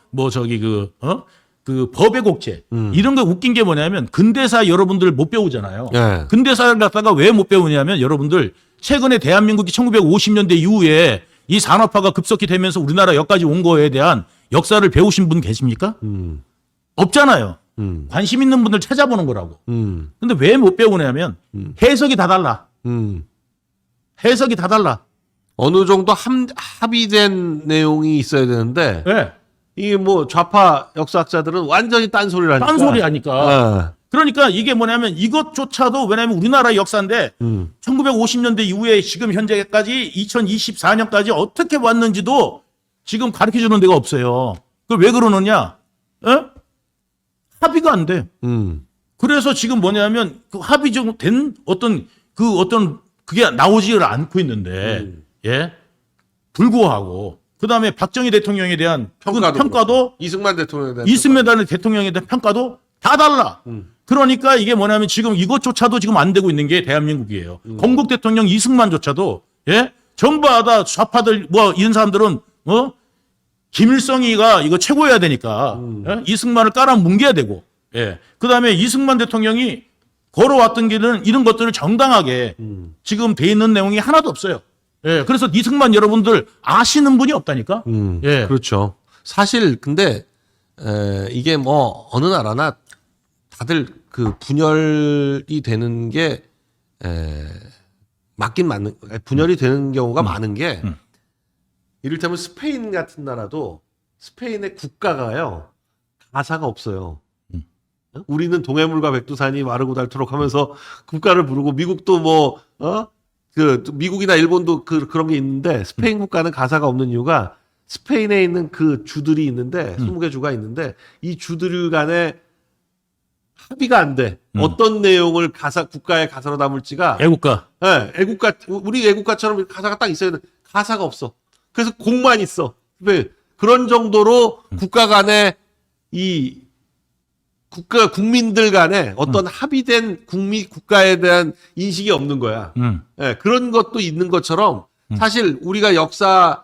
그 법 왜곡죄. 이런 거 웃긴 게 뭐냐면 근대사 여러분들 못 배우잖아요. 네. 근대사를 갖다가 왜 못 배우냐면 여러분들 최근에 대한민국이 1950년대 이후에 이 산업화가 급속히 되면서 우리나라 여기까지 온 거에 대한 역사를 배우신 분 계십니까? 없잖아요. 관심 있는 분들 찾아보는 거라고. 근데 왜 못 배우냐면 해석이 다 달라. 해석이 다 달라. 어느 정도 합의된 내용이 있어야 되는데 네. 이게 좌파 역사학자들은 완전히 딴소리를 하니까. 딴소리 하니까. 그러니까 이게 뭐냐면 이것조차도 왜냐면 우리나라 역사인데 1950년대 이후에 지금 현재까지 2024년까지 어떻게 왔는지도 지금 가르쳐 주는 데가 없어요. 그걸 왜 그러느냐? 합의가 안 돼. 그래서 지금 뭐냐면 그 합의된 그게 나오지를 않고 있는데 예? 불구하고 그다음에 박정희 대통령에 대한 평가도 이승만 대통령에 대한 이승만 대통령에 대한 평가도 다 달라. 그러니까 이게 뭐냐면 지금 이것조차도 지금 안 되고 있는 게 대한민국이에요. 건국 대통령 이승만조차도 전부 다 좌파들 이런 사람들은 김일성이가 이거 최고여야 되니까 이승만을 깔아 뭉개야 되고 그다음에 이승만 대통령이 걸어왔던 길은 이런 것들을 정당하게 지금 돼 있는 내용이 하나도 없어요. 그래서 이승만 여러분들 아시는 분이 없다니까. 그렇죠. 사실 근데 이게 어느 나라나 다들 그 분열이 되는 게 분열이 되는 경우가 많은 게 이를테면 스페인 같은 나라도 스페인의 국가가요 가사가 없어요. 우리는 동해물과 백두산이 마르고 닳도록 하면서 국가를 부르고 미국도 미국이나 일본도 그런 게 있는데 스페인 국가는 가사가 없는 이유가 스페인에 있는 그 주들이 있는데 20개 주가 있는데 이 주들 간에 합의가 안 돼. 어떤 내용을 국가의 가사로 담을지가 애국가. 애국가 우리 애국가처럼 가사가 딱 있어야 돼. 가사가 없어. 그래서 곡만 있어. 그런 정도로 국가 간에 국민들 간에 어떤 합의된 국가에 대한 인식이 없는 거야. 그런 것도 있는 것처럼 사실 우리가 역사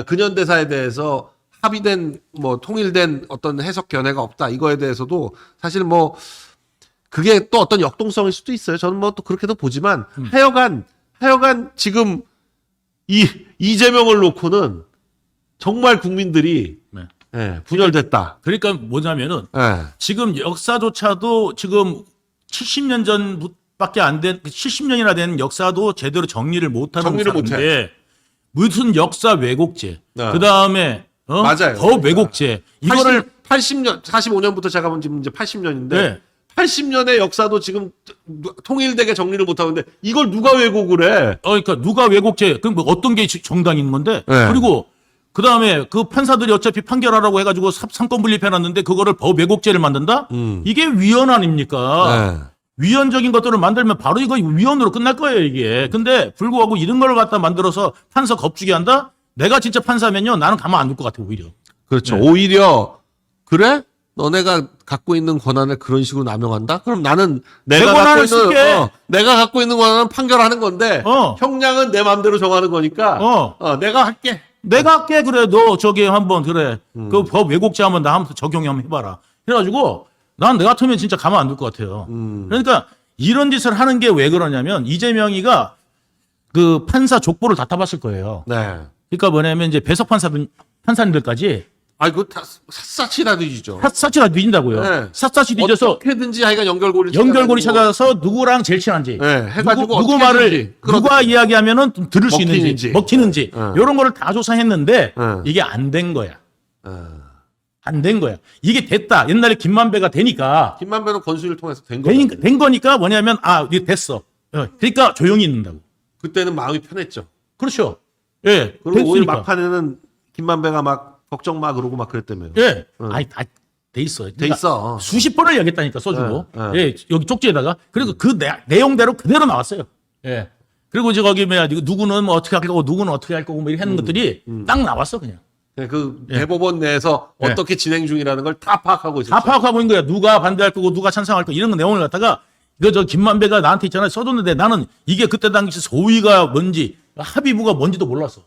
근현대사에 대해서 합의된 통일된 어떤 해석 견해가 없다. 이거에 대해서도 사실 그게 또 어떤 역동성일 수도 있어요. 저는 또 그렇게도 보지만 하여간 하여간 지금 이재명을 놓고는 정말 국민들이 네. 예, 분열됐다. 그러니까 뭐냐면은 예. 지금 역사조차도 지금 70년 전밖에 안 된 70년이나 된 역사도 제대로 정리를 못하는 정리를 사람인데 무슨 역사 왜곡죄, 네. 그 다음에 맞아요. 법 왜곡죄 이거를 80년 45년부터 시작하면 지금 이제 80년인데 네. 80년의 역사도 지금 통일되게 정리를 못하는데 이걸 누가 왜곡을 해? 그러니까 누가 왜곡죄 그럼 뭐 어떤 게 정당이 있는 건데 네. 그리고 그 다음에 그 판사들이 어차피 판결하라고 해가지고 상권 분립해놨는데 그거를 법 왜곡죄를 만든다? 이게 위헌 아닙니까? 네. 위헌적인 것들을 만들면 바로 이거 위헌으로 끝날 거예요, 이게. 근데 불구하고 이런 걸 갖다 만들어서 판사 겁주게 한다? 내가 진짜 판사면요, 나는 가만 안 둘 것 같아, 오히려. 그렇죠. 네. 오히려 그래? 너네가 갖고 있는 권한을 그런 식으로 남용한다? 그럼 나는 내 내가 권한을 갖고 있는 쓸게. 내가 갖고 있는 권한은 판결하는 건데 형량은 내 마음대로 정하는 거니까 내가 할게. 내가 할게, 그래. 너 저기 한번, 그래. 그 법 왜곡죄 한번 나 한번 적용 한번 해봐라. 그래가지고 난 내 같으면 진짜 가만 안 둘 것 같아요. 그러니까 이런 짓을 하는 게 왜 그러냐면 이재명이가 그 판사 족보를 다 타봤을 거예요. 네. 그러니까 뭐냐면 이제 배석 판사님들까지 아이고 다 샅샅이 다 뒤지죠. 샅샅이 뒤진다고요. 네. 샅샅이 뒤져서 어떻게든지 하여간 연결고리 찾아서 누구랑 제일 친한지, 네, 해가지고 누구 말을 누가 이야기하면은 좀 들을 수 있는지, 먹히는지 이런 거를 다 조사했는데 이게 안 된 거야. 안 된 거야. 이게 됐다. 옛날에 김만배가 되니까 김만배는 권순위를 통해서 된 거예요. 된 거니까 뭐냐면 이게 됐어. 그러니까 조용히 있는다고. 그때는 마음이 편했죠. 그렇죠. 예. 그리고 오히려 됐으니까. 막판에는 김만배가 막 걱정 마 그러고 막 그랬다며요. 예. 아니 다 돼 있어. 돼 있어. 수십 번을 얘기했다니까 써주고. 예. 예. 여기 쪽지에다가 그리고 그 내용대로 그대로 나왔어요. 예. 그리고 이제 거기 뭐야 누구는 뭐 어떻게 할 거고 누구는 어떻게 할 거고 뭐 이렇게 하는 것들이 딱 나왔어 그냥. 그 대법원 내에서 어떻게 진행 중이라는 걸 다 파악하고 있었죠. 다 파악하고 있는 거야. 누가 반대할 거고 누가 찬성할 거 이런 거 내용을 갖다가 이거 저 김만배가 나한테 있잖아요. 써줬는데 나는 이게 그때 당시 소위가 뭔지 합의부가 뭔지도 몰랐어.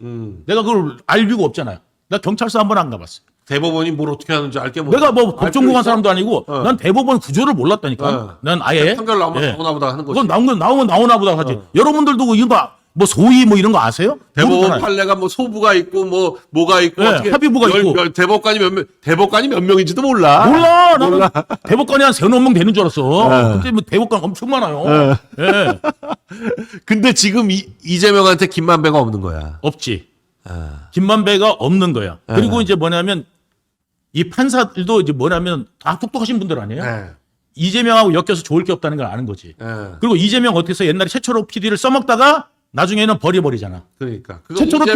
내가 그걸 알 이유가 없잖아요. 나 경찰서 한 번 안 가봤어. 대법원이 뭘 어떻게 하는지 알게 못. 내가 뭐 법전공한 사람도 아니고 난 대법원 구조를 몰랐다니까. 난 아예 판결 나오면 나오나 보다 하는 거지. 그건 나오면 나오나 보다 하지. 여러분들도 이런 거 뭐 소위 뭐 이런 거 아세요? 대법원 모르잖아요. 판례가 뭐 소부가 있고 뭐가 있고 어떻게 합의부가 있고 대법관이 몇 명인지도 몰라. 몰라. 나는 대법관이 한 3-4명 되는 줄 알았어. 그때 뭐 대법관 엄청 많아요. 예. 근데 지금 이재명한테 김만배가 없는 거야. 없지. 김만배가 없는 거야. 그리고 이제 뭐냐면 이 판사들도 이제 뭐냐면 다 똑똑하신 분들 아니에요? 이재명하고 엮여서 좋을 게 없다는 걸 아는 거지. 그리고 이재명 어떻게 해서 옛날에 최철호 PD를 써먹다가 나중에는 버려버리잖아. 그러니까. 최철호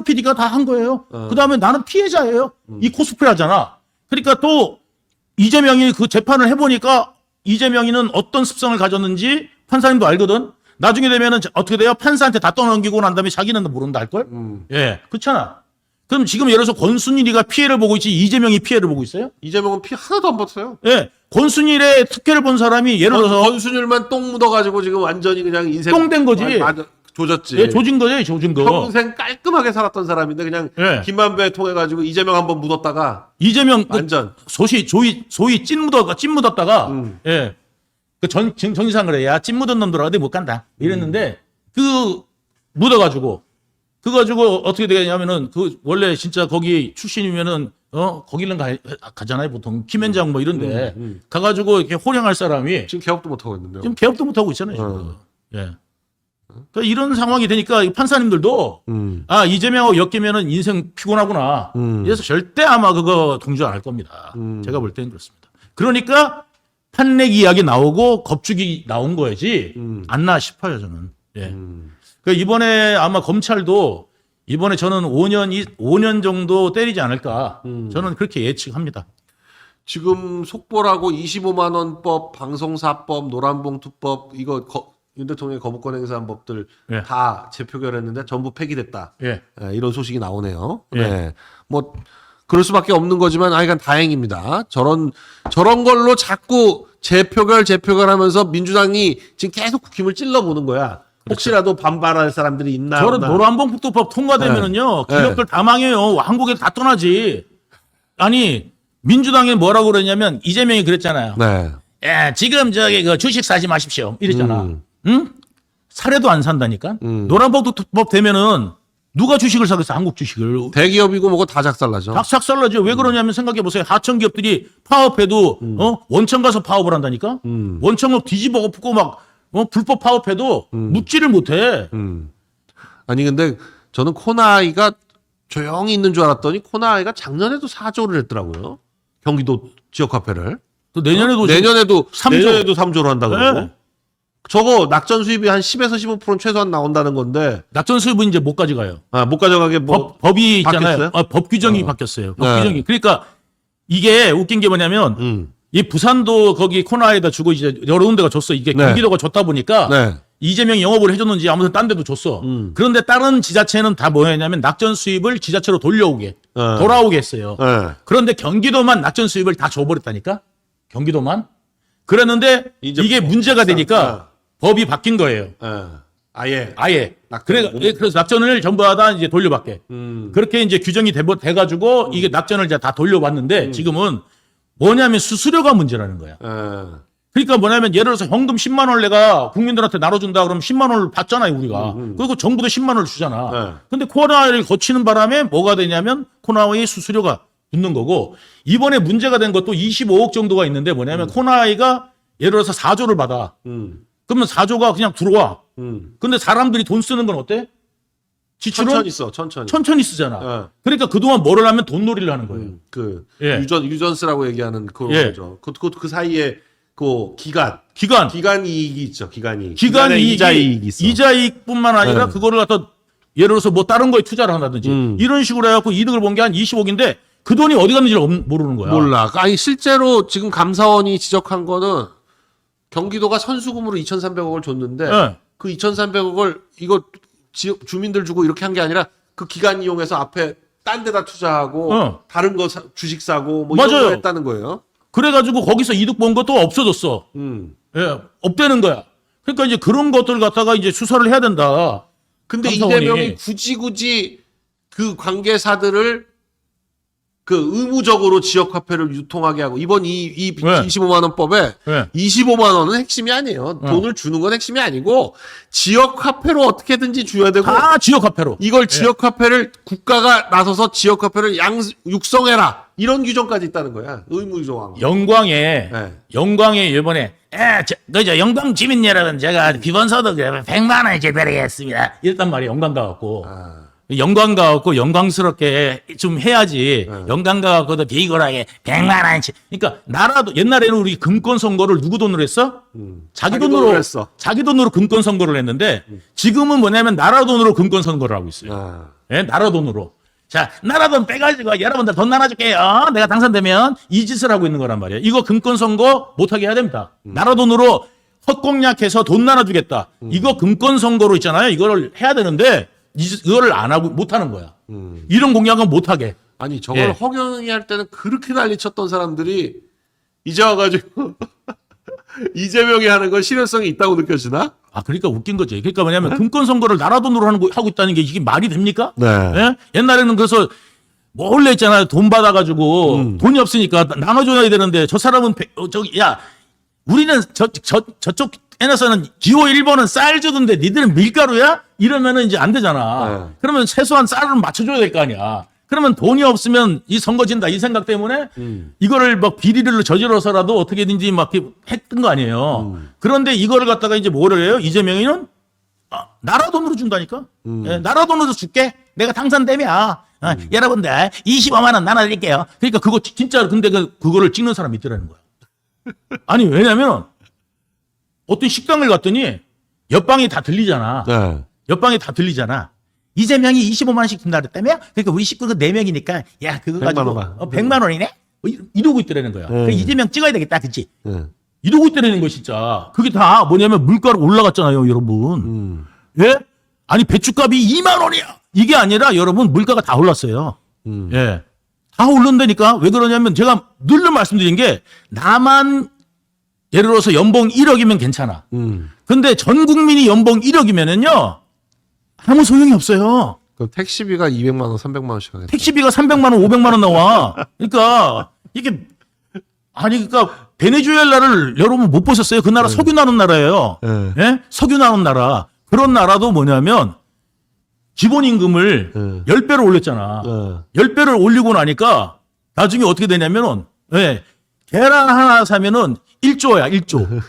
PD가 다 한 거예요. 그 다음에 나는 피해자예요. 이 코스프레 하잖아. 그러니까 또 이재명이 그 재판을 해보니까 이재명이는 어떤 습성을 가졌는지 판사님도 알거든. 나중에 되면은 어떻게 돼요? 판사한테 다 떠넘기고 난 다음에 자기는 모른다 할걸? 예. 그렇잖아. 그럼 지금 예를 들어서 권순일이가 피해를 보고 있지 이재명이 피해를 보고 있어요? 이재명은 피 하나도 안 봤어요. 예. 권순일의 특혜를 본 사람이 예를 들어서 권순일만 똥 묻어가지고 지금 완전히 그냥 인생 똥된 거지. 조졌지. 예, 조진 거죠, 조진 거. 평생 깔끔하게 살았던 사람인데 그냥 김만배 통해 가지고 이재명 한번 묻었다가 이재명 완전 소위 찐 묻었다가 예. 그 정의상을 해. 야, 찐 묻은 놈들 어디 못 간다. 이랬는데 그 묻어가지고 그거 가지고 어떻게 되냐면은 그 원래 진짜 거기 출신이면은 거기는 가잖아요 보통 김현장 뭐 이런데 가가지고 이렇게 호령할 사람이 지금 개업도 못 하고 있는데요. 지금 개업도 못 하고 있잖아요. 지금. 예. 그러니까 이런 상황이 되니까 판사님들도 이재명하고 엮이면은 인생 피곤하구나. 그래서 절대 아마 그거 동조 안 할 겁니다. 제가 볼 때는 그렇습니다. 그러니까 판례기 이야기 나오고 겁주기 나온 거야지 안 나 싶어요 저는. 예. 그러니까 이번에 아마 검찰도 이번에 저는 5년 정도 때리지 않을까. 저는 그렇게 예측합니다. 지금 속보라고 25만 원법, 방송사법, 노란봉투법 이거 윤 대통령의 거부권 행사한 법들 다 재표결했는데 전부 폐기됐다. 이런 소식이 나오네요. 뭐 그럴 수밖에 없는 거지만 하여간 다행입니다. 저런 걸로 자꾸 재표결하면서 민주당이 지금 계속 국힘을 찔러보는 거야. 혹시라도 반발할 사람들이 있나? 저런 노란봉투법 통과되면은요 기업들 다 망해요. 한국에 다 떠나지. 아니 민주당이 뭐라고 그러냐면 이재명이 그랬잖아요. 예, 지금 저기 그 주식 사지 마십시오. 이랬잖아. 응? 사례도 안 산다니까. 노란법 되면은 누가 주식을 사겠어? 한국 주식을. 대기업이고 뭐고 다 작살나죠. 작살나죠. 왜 그러냐면 생각해 보세요. 하청 기업들이 파업해도 원청 가서 파업을 한다니까. 원청을 뒤집어 엎고 막 불법 파업해도 묻지를 못해. 아니 근데 저는 코나이가 조용히 있는 줄 알았더니 코나이가 작년에도 4조를 했더라고요. 경기도 지역화폐를. 또 내년에도 내년에도 3조. 내년에도 3조로 한다 그러고. 네. 저거 낙전 수입이 한 10에서 15%는 최소한 나온다는 건데. 낙전 수입은 이제 못 가져가요. 아, 못 가져가게 뭐 법이 있잖아요. 바뀌었어요? 법 규정이 바뀌었어요. 법 네. 규정이. 그러니까 이게 웃긴 게 뭐냐면 이 부산도 거기 코나에다 주고 이제 여러 군데가 줬어. 이게 네. 경기도가 줬다 보니까 네. 이재명이 영업을 해줬는지 아무튼 딴 데도 줬어. 그런데 다른 지자체는 다 뭐였냐면 낙전 수입을 지자체로 돌려오게 돌아오게 했어요. 네. 그런데 경기도만 낙전 수입을 다 줘버렸다니까. 경기도만. 그랬는데 이제 이게 문제가 되니까 법이 바뀐 거예요. 아예. 그래서 낙전을 전부 다 이제 돌려받게. 그렇게 이제 규정이 돼가지고 이게 낙전을 이제 다 돌려받는데 지금은 뭐냐면 수수료가 문제라는 거야. 그러니까 뭐냐면 예를 들어서 현금 10만 원을 내가 국민들한테 나눠준다 그러면 10만 원을 받잖아요, 우리가. 그리고 정부도 10만 원을 주잖아. 근데 코로나를 거치는 바람에 뭐가 되냐면 코로나의 수수료가 붙는 거고 이번에 문제가 된 것도 25억 정도가 있는데 뭐냐면 코로나가 예를 들어서 4조를 받아. 그러면 4조가 그냥 들어와. 근데 사람들이 돈 쓰는 건 어때? 지출은 천천히 쓰잖아. 그러니까 그동안 뭐를 하면 돈놀이를 하는 거예요. 유전스라고 얘기하는 그거죠. 그 사이에 그 기간 이익이 있죠. 기간 이자 이익이 있어. 이자 이익뿐만 아니라 그거를 갖다 예를 들어서 뭐 다른 거에 투자를 한다든지 이런 식으로 해갖고 이득을 본 게 한 20억인데 그 돈이 어디 갔는지를 모르는 거야. 몰라. 아니 실제로 지금 감사원이 지적한 거는 경기도가 선수금으로 2,300억을 줬는데 그 2,300억을 이거 지역 주민들 주고 이렇게 한 게 아니라 그 기간 이용해서 앞에 딴 데다 투자하고 다른 거 주식 사고 뭐 이런 거 했다는 거예요. 그래가지고 거기서 이득 본 것도 없어졌어. 없대는 거야. 그러니까 이제 그런 것들 갖다가 이제 수사를 해야 된다. 근데 감사원이. 이재명이 굳이 그 관계사들을 그 의무적으로 지역화폐를 유통하게 하고 이번 이 25만 원법에 25만 원은 핵심이 아니에요. 돈을 주는 건 핵심이 아니고 지역화폐로 어떻게든지 줘야 되고 지역화폐로 이걸 지역화폐를 국가가 나서서 지역화폐를 육성해라 이런 규정까지 있다는 거야. 의무 규정하고. 영광에 이번에 그저 영광 주민 여러분 제가 기본소득 100만 원 제대로했습니다. 이랬단 말이에요. 영광 가갖고. 영광 가갖고 영광스럽게 좀 해야지. 영광 가갖고도 비굴하게 100만 원씩. 그러니까 나라도 옛날에는 우리 금권 선거를 누구 돈으로 했어? 자기 돈으로 했어. 자기 돈으로 금권 선거를 했는데 지금은 뭐냐면 나라 돈으로 금권 선거를 하고 있어요. 나라 돈으로. 자, 나라 돈 빼가지고 여러분들 돈 나눠줄게요. 내가 당선되면 이 짓을 하고 있는 거란 말이에요. 이거 금권 선거 못하게 해야 됩니다. 나라 돈으로 헛공약해서 돈 나눠주겠다. 이거 금권 선거로 있잖아요. 이거를 해야 되는데 이거를 안 하고 못 하는 거야. 이런 공약은 못 하게. 아니 저걸 허경영이 할 때는 그렇게 난리쳤던 사람들이 이제 와가지고 이재명이 하는 건 실효성이 있다고 느껴지나? 그러니까 웃긴 거지. 그러니까 뭐냐면 금권 선거를 나라 돈으로 하고 있다는 게 이게 말이 됩니까? 네. 옛날에는 그래서 원래 있잖아요. 돈 받아가지고 돈이 없으니까 나눠줘야 되는데 저 사람은 우리는 저쪽 에너서는 기호 1번은 쌀 주던데 니들은 밀가루야? 이러면은 이제 안 되잖아. 그러면 최소한 쌀을 맞춰줘야 될 거 아니야. 그러면 돈이 없으면 이 선거 진다 이 생각 때문에 이거를 막 비리를 저질러서라도 어떻게든지 막 했던 거 아니에요. 그런데 이거를 갖다가 이제 뭐를 해요? 이재명이는 나라 돈으로 준다니까. 나라 돈으로 줄게. 내가 당선되면 여러분들 25만 원 나눠드릴게요. 그러니까 그거 진짜 근데 그거를 찍는 사람이 있더라는 거야. 아니 왜냐면 어떤 식당을 갔더니 옆방이 다 들리잖아. 옆방이 다 들리잖아. 이재명이 25만 원씩 준다 그랬다며? 그러니까 우리 식구가 4명이니까 야 그거 100만 가지고 원. 100만 원이네? 이러고 있더라는 거야. 그러니까 이재명 찍어야 되겠다. 그치? 이러고 있더라는 거 진짜. 그게 다 뭐냐면 물가로 올라갔잖아요 여러분. 예? 아니 배추값이 2만 원이야. 이게 아니라 여러분 물가가 다 올랐어요. 예. 다 오른다니까. 왜 그러냐면 제가 늘 말씀드린 게 나만 예를 들어서 연봉 1억이면 괜찮아. 근데 전 국민이 연봉 1억이면은요 아무 소용이 없어요. 그럼 택시비가 200만 원, 300만 원씩 하겠다. 택시비가 300만 원, 500만 원 나와. 그러니까 이게 그러니까 베네수엘라를 여러분 못 보셨어요? 그 나라 석유 나는 나라예요. 예? 석유 나는 나라. 그런 나라도 뭐냐면 기본임금을 10배로 올렸잖아. 10배를 올리고 나니까 나중에 어떻게 되냐면은 계란 하나 사면은 1조야, 1조.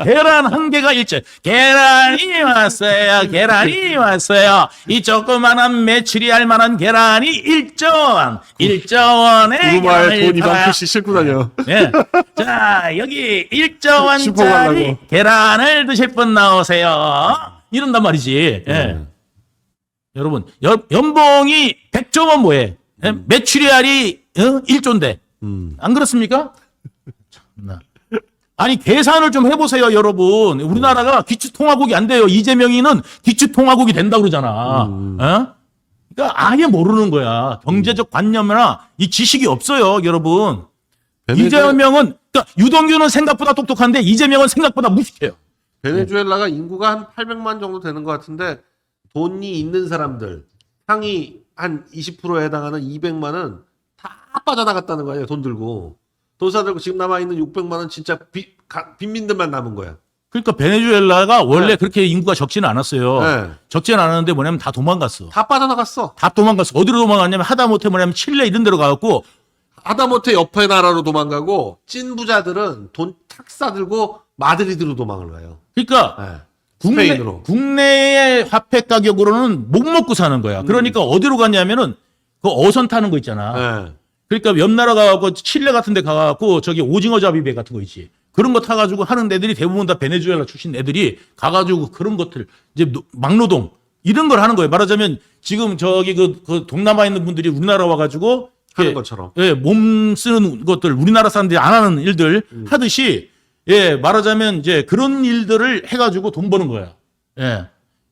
계란 한 개가 1조. 계란이 왔어요. 계란이 왔어요. 이 조그만한 메추리 할 만한 계란이 1조 원. 1조 원에 우루마에 돈 2만 푼씩 싣고 다녀. 자, 여기 1조 원짜리 계란을 드실 분 나오세요. 이런단 말이지. 여러분, 연봉이 100조면 뭐해? 메추리알이 1조인데. 안 그렇습니까? 참나. 아니 계산을 좀 해보세요, 여러분. 우리나라가 기초통화국이 안 돼요. 이재명이는 기초통화국이 된다고 그러잖아. 그러니까 아예 모르는 거야. 경제적 관념이나 이 지식이 없어요, 여러분. 이재명은 그러니까 유동규는 생각보다 똑똑한데 이재명은 생각보다 무식해요. 베네수엘라가 인구가 한 800만 정도 되는 것 같은데 돈이 있는 사람들 상위 한 20%에 해당하는 200만은 다 빠져나갔다는 거예요. 돈 들고. 돈 사들고 지금 남아있는 600만 원 진짜 빈민들만 남은 거야. 그러니까 베네수엘라가 원래 그렇게 인구가 적지는 않았어요. 적지는 않았는데 뭐냐면 다 도망갔어. 다 빠져나갔어. 다 도망갔어. 어디로 도망갔냐면 하다못해 뭐냐면 칠레 이런 데로 가갖고 하다못해 옆에 나라로 도망가고 찐 부자들은 돈 탁 싸들고 마드리드로 도망을 가요. 그러니까 스페인으로. 국내의 화폐 가격으로는 못 먹고 사는 거야. 그러니까 어디로 갔냐면은 그 어선 타는 거 있잖아. 그러니까 옆 나라 가고 칠레 같은 데 가갖고 저기 오징어 잡이배 같은 거 있지. 그런 거 타가지고 하는 애들이 대부분 다 베네수엘라 출신 애들이 가가지고 그런 것들 이제 막노동 이런 걸 하는 거예요. 말하자면 지금 저기 그 동남아에 있는 분들이 우리나라 와가지고 하는 것처럼. 몸 쓰는 것들 우리나라 사람들이 안 하는 일들 하듯이 말하자면 이제 그런 일들을 해가지고 돈 버는 거야.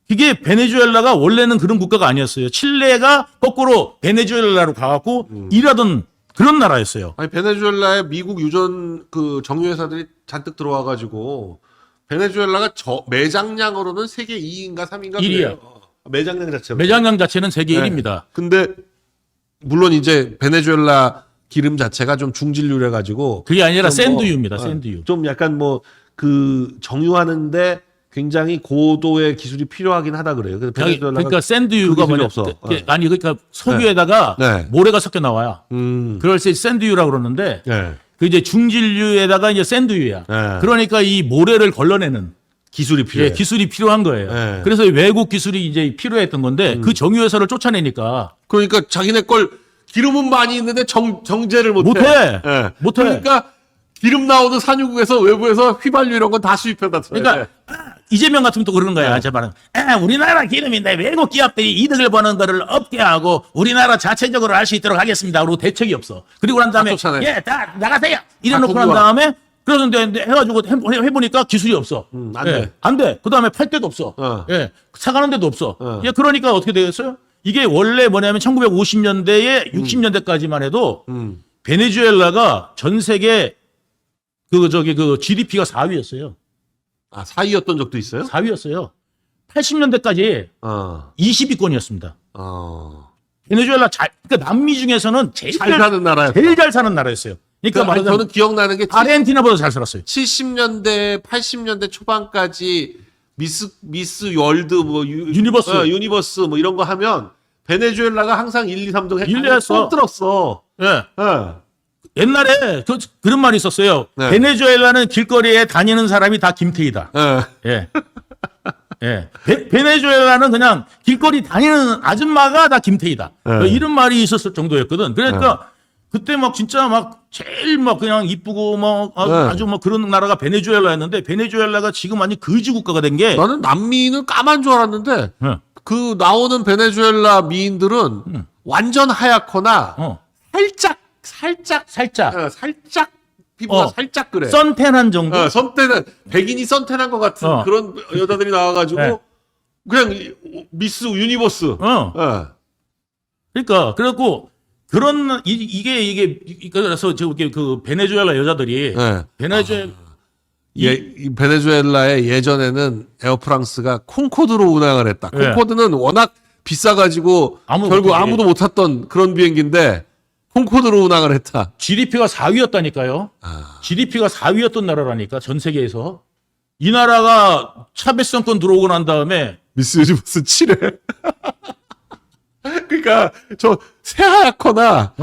이게 베네수엘라가 원래는 그런 국가가 아니었어요. 칠레가 거꾸로 베네수엘라로 가갖고 일하던 그런 나라였어요. 아니 베네수엘라에 미국 유전 그 정유회사들이 잔뜩 들어와가지고 베네수엘라가 매장량으로는 세계 2위인가 3위인가 1위야. 매장량 자체로. 매장량 자체는 세계 1위입니다. 근데 물론 이제 베네수엘라 기름 자체가 좀 중진류래 가지고 그게 아니라 샌드유입니다. 샌드유. 좀 약간 뭐 그 정유하는데 굉장히 고도의 기술이 필요하긴 하다 그래요. 그래서 그러니까 샌드유가 기술이 뭐냐? 없어. 아니 그러니까 석유에다가 모래가 섞여 나와요. 그럴 때 샌드유라고 그러는데 그 이제 중진류에다가 이제 샌드유야. 그러니까 이 모래를 걸러내는 기술이 필요해. 기술이 필요한 거예요. 그래서 외국 기술이 이제 필요했던 건데 그 정유회사를 쫓아내니까 그러니까 자기네 걸 기름은 많이 있는데 정제를 못해. 못해. 그러니까 기름 나오는 산유국에서 외부에서 휘발유 이런 건 다 수입해다. 그러니까 이재명 같으면 또 그러는 거야. 제 말은 우리나라 기름인데 외국 기업들이 이득을 버는 거를 없게 하고 우리나라 자체적으로 할 수 있도록 하겠습니다. 그리고 대책이 없어. 그리고 난 다음에 다 나가세요. 이래놓고 난 다음에 그러는데 해가지고 해보니까 기술이 없어. 안 돼. 안 돼. 그 다음에 팔 데도 없어. 사가는 데도 없어. 그러니까 어떻게 되겠어요? 이게 원래 뭐냐면 1950년대에 60년대까지만 해도 베네수엘라가 전 세계 그 GDP가 4위였어요. 아, 4위였던 적도 있어요? 4위였어요. 80년대까지 20위권이었습니다. 베네수엘라 그러니까 남미 중에서는 제일 잘 사는 나라였어요. 제일 잘 사는 나라였어요. 그러니까 저는 기억나는 게 아르헨티나보다 잘 살았어요. 70년대, 80년대 초반까지 미스 월드 뭐 유니버스 뭐 이런 거 하면 베네수엘라가 항상 1, 2, 3등 1, 2 했어. 꼭 들었어. 옛날에 그런 말이 있었어요. 베네수엘라는 길거리에 다니는 사람이 다 김태희다. 베네수엘라는 그냥 길거리 다니는 아줌마가 다 김태희다. 이런 말이 있었을 정도였거든. 그러니까 그때 막 진짜 막 제일 막 그냥 이쁘고 막 아주 막 그런 나라가 베네수엘라였는데 베네수엘라가 지금 완전 거지 국가가 된 게 나는 남미는 까만 줄 알았는데 그 나오는 베네수엘라 미인들은 완전 하얗거나 살짝 피부가 살짝 그래. 선탠한 정도. 선탠한 백인이 선탠한 것 같은 그런 여자들이 나와가지고 그냥 미스 유니버스. 그러니까 그래갖고 그런 이게 그래서 저기 그 베네수엘라 여자들이 베네수엘라에 예전에는 에어프랑스가 콩코드로 운항을 했다. 콩코드는 워낙 비싸가지고 결국 아무도 못 탔던 그런 비행기인데 콩코드로 운항을 했다. GDP가 4위였다니까요. GDP가 4위였던 나라라니까 전 세계에서. 이 나라가 차베스 정권 들어오고 난 다음에 미스 유니버스 7회. 그러니까 저 새하얗거나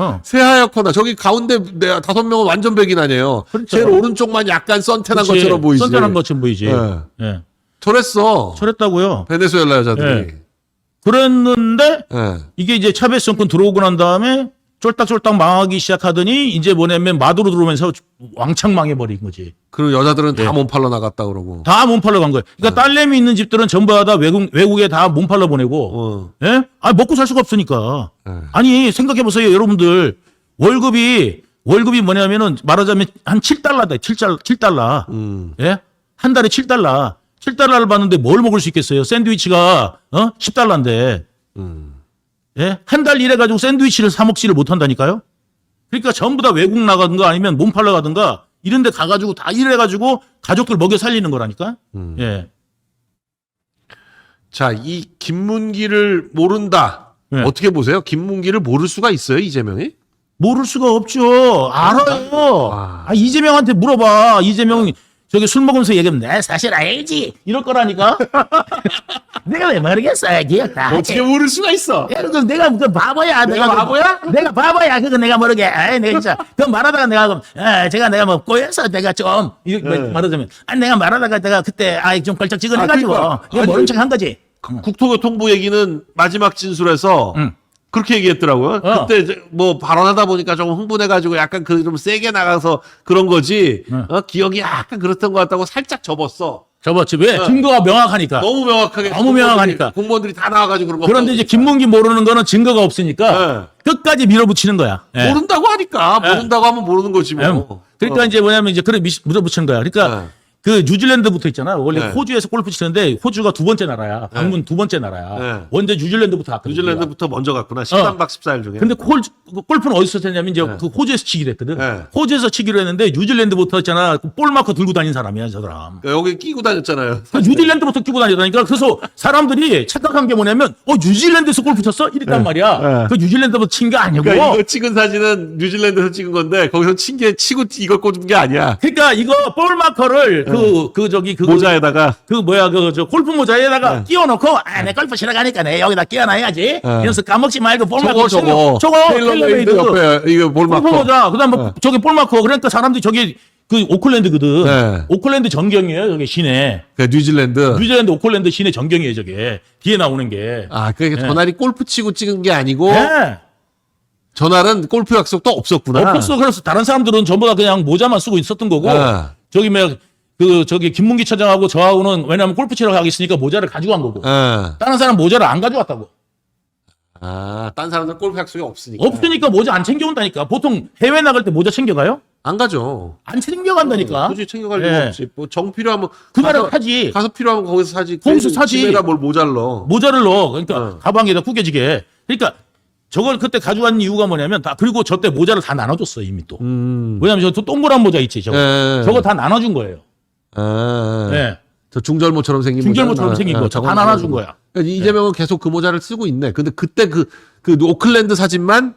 저기 가운데 5명은 완전 백인 아니에요. 그렇죠. 제일 오른쪽만 약간 선탠한 그렇지. 것처럼 보이지. 선탠한 것처럼 보이지. 네. 예. 저랬어. 저랬다고요. 베네수엘라 여자들이. 예. 그랬는데 예. 이게 이제 차베스 정권 들어오고 난 다음에 쫄딱쫄딱 망하기 시작하더니 이제 뭐냐면 마두로 들어오면서 왕창 망해버린 거지. 그리고 여자들은 다 예. 몸 팔러 나갔다 그러고. 다 몸팔러 간 거예요. 그러니까 딸내미 있는 집들은 전부 다 외국에 다 몸팔러 보내고, 예? 아, 먹고 살 수가 없으니까. 아니, 생각해보세요, 여러분들. 월급이 뭐냐면은 말하자면 한 7달러다, 7달러. 예? 한 달에 7달러. 7달러를 받는데 뭘 먹을 수 있겠어요? 샌드위치가, 10달러인데. 예? 한 달 일해가지고 샌드위치를 사 먹지를 못한다니까요? 그러니까 전부 다 외국 나가든가 아니면 몸팔러 가든가 이런 데 가가지고 다 일해가지고 가족들 먹여 살리는 거라니까? 예. 자, 이 김문기를 모른다. 네. 어떻게 보세요? 김문기를 모를 수가 있어요, 이재명이? 모를 수가 없죠. 알아요. 와. 아, 이재명한테 물어봐. 이재명이 저기 술 먹으면서 얘기하면 내 사실 알지. 이럴 거라니까? 내가 왜 모르겠어. 기억 다 어떻게 모를 수가 있어? 야, 그거 내가 그 바보야. 내가 바보야? 내가 바보야. 그거 내가 모르게. 아이, 내가 진짜. 그 말하다가 내가, 제가 뭐 꼬여서 내가 좀, 말하자면. 아니, 내가 말하다가 내가 그때, 좀 걸쩍지근해가지고. 그러니까. 이거 모른 척 한 거지. 국토교통부 얘기는 마지막 진술에서 그렇게 얘기했더라고요. 그때 이제 뭐 발언하다 보니까 조금 흥분해가지고 약간 그 좀 세게 나가서 그런 거지. 기억이 약간 그랬던 것 같다고 살짝 접었어. 저번주 왜? 증거가 명확하니까. 너무 명확하게. 너무 명확하니까. 공무원들이 다 나와가지고 그런 거. 그런데 이제 김문기 모르는 거는 증거가 없으니까 끝까지 밀어붙이는 거야. 예. 모른다고 하니까. 모른다고 하면 모르는 거지 뭐. 그러니까 이제 뭐냐면 이제 그래 밀어붙이는 거야. 그러니까 그 뉴질랜드부터 있잖아. 원래 호주에서 골프 치는데 호주가 2번째 나라야. 방문 2번째 나라야. 먼저 뉴질랜드부터 갔거든. 뉴질랜드부터 먼저 갔구나. 13박 14일 중에. 근데 골프는 어디서 쳤냐면 이제 그 호주에서 치기로 했거든. 호주에서 치기로 했는데 뉴질랜드부터 있잖아. 볼 마커 들고 다니는 사람이야, 저 사람. 여기 끼고 다녔잖아요. 뉴질랜드부터 끼고 다니다니까. 그래서 사람들이 착각한 게 뭐냐면 뉴질랜드에서 골프 쳤어? 이랬단 말이야. 그 뉴질랜드부터 친 게 아니고. 그러니까 이거 찍은 사진은 뉴질랜드에서 찍은 건데 거기서 치고 이걸 꽂은 게 아니야. 그러니까 이거 볼 마커를 모자에다가 저 골프 모자에다가 끼워놓고 내 골프 치러 가니까 내 여기다 끼워놔야지. 그래서 까먹지 말고 볼 마커 저거 테일러메이드 옆에 이거 볼 마커. 골프 모자 그다음 저기 볼 마커. 그러니까 사람들이 저기 그 오클랜드거든. 오클랜드 전경이에요. 저기 시내. 뉴질랜드 오클랜드 시내 전경이에요. 저게 뒤에 나오는 게. 그러니까 전날이 골프 치고 찍은 게 아니고. 전날은 골프 약속도 없었구나. 없었어. 그래서 다른 사람들은 전부 다 그냥 모자만 쓰고 있었던 거고. 저기 저기 김문기 차장하고 저하고는 왜냐하면 골프 치러 가겠으니까 모자를 가지고 간 거고. 다른 사람 모자를 안 가져왔다고. 딴 사람들 골프 약속이 없으니까. 없으니까 모자 안 챙겨온다니까. 보통 해외 나갈 때 모자 챙겨가요? 안 가죠. 안 챙겨간다니까. 굳이 챙겨갈 이유가 없지. 뭐 정 필요하면 그 나라 사지. 가서 필요하면 거기서 사지. 거기서 사지. 집에다 뭘 모자를 넣어. 모자를 넣어. 그러니까 가방에다 구겨지게. 그러니까 저걸 그때 가져간 이유가 뭐냐면 그리고 저 때 모자를 다 나눠줬어 이미 또. 왜냐면 저 동그란 모자 있지 저거 다 나눠준 거예요. 저 중절모처럼 생긴 중절모처럼 생긴 거. 다 나눠준 거야. 그러니까 이재명은 계속 그 모자를 쓰고 있네. 근데 그때 그 오클랜드 사진만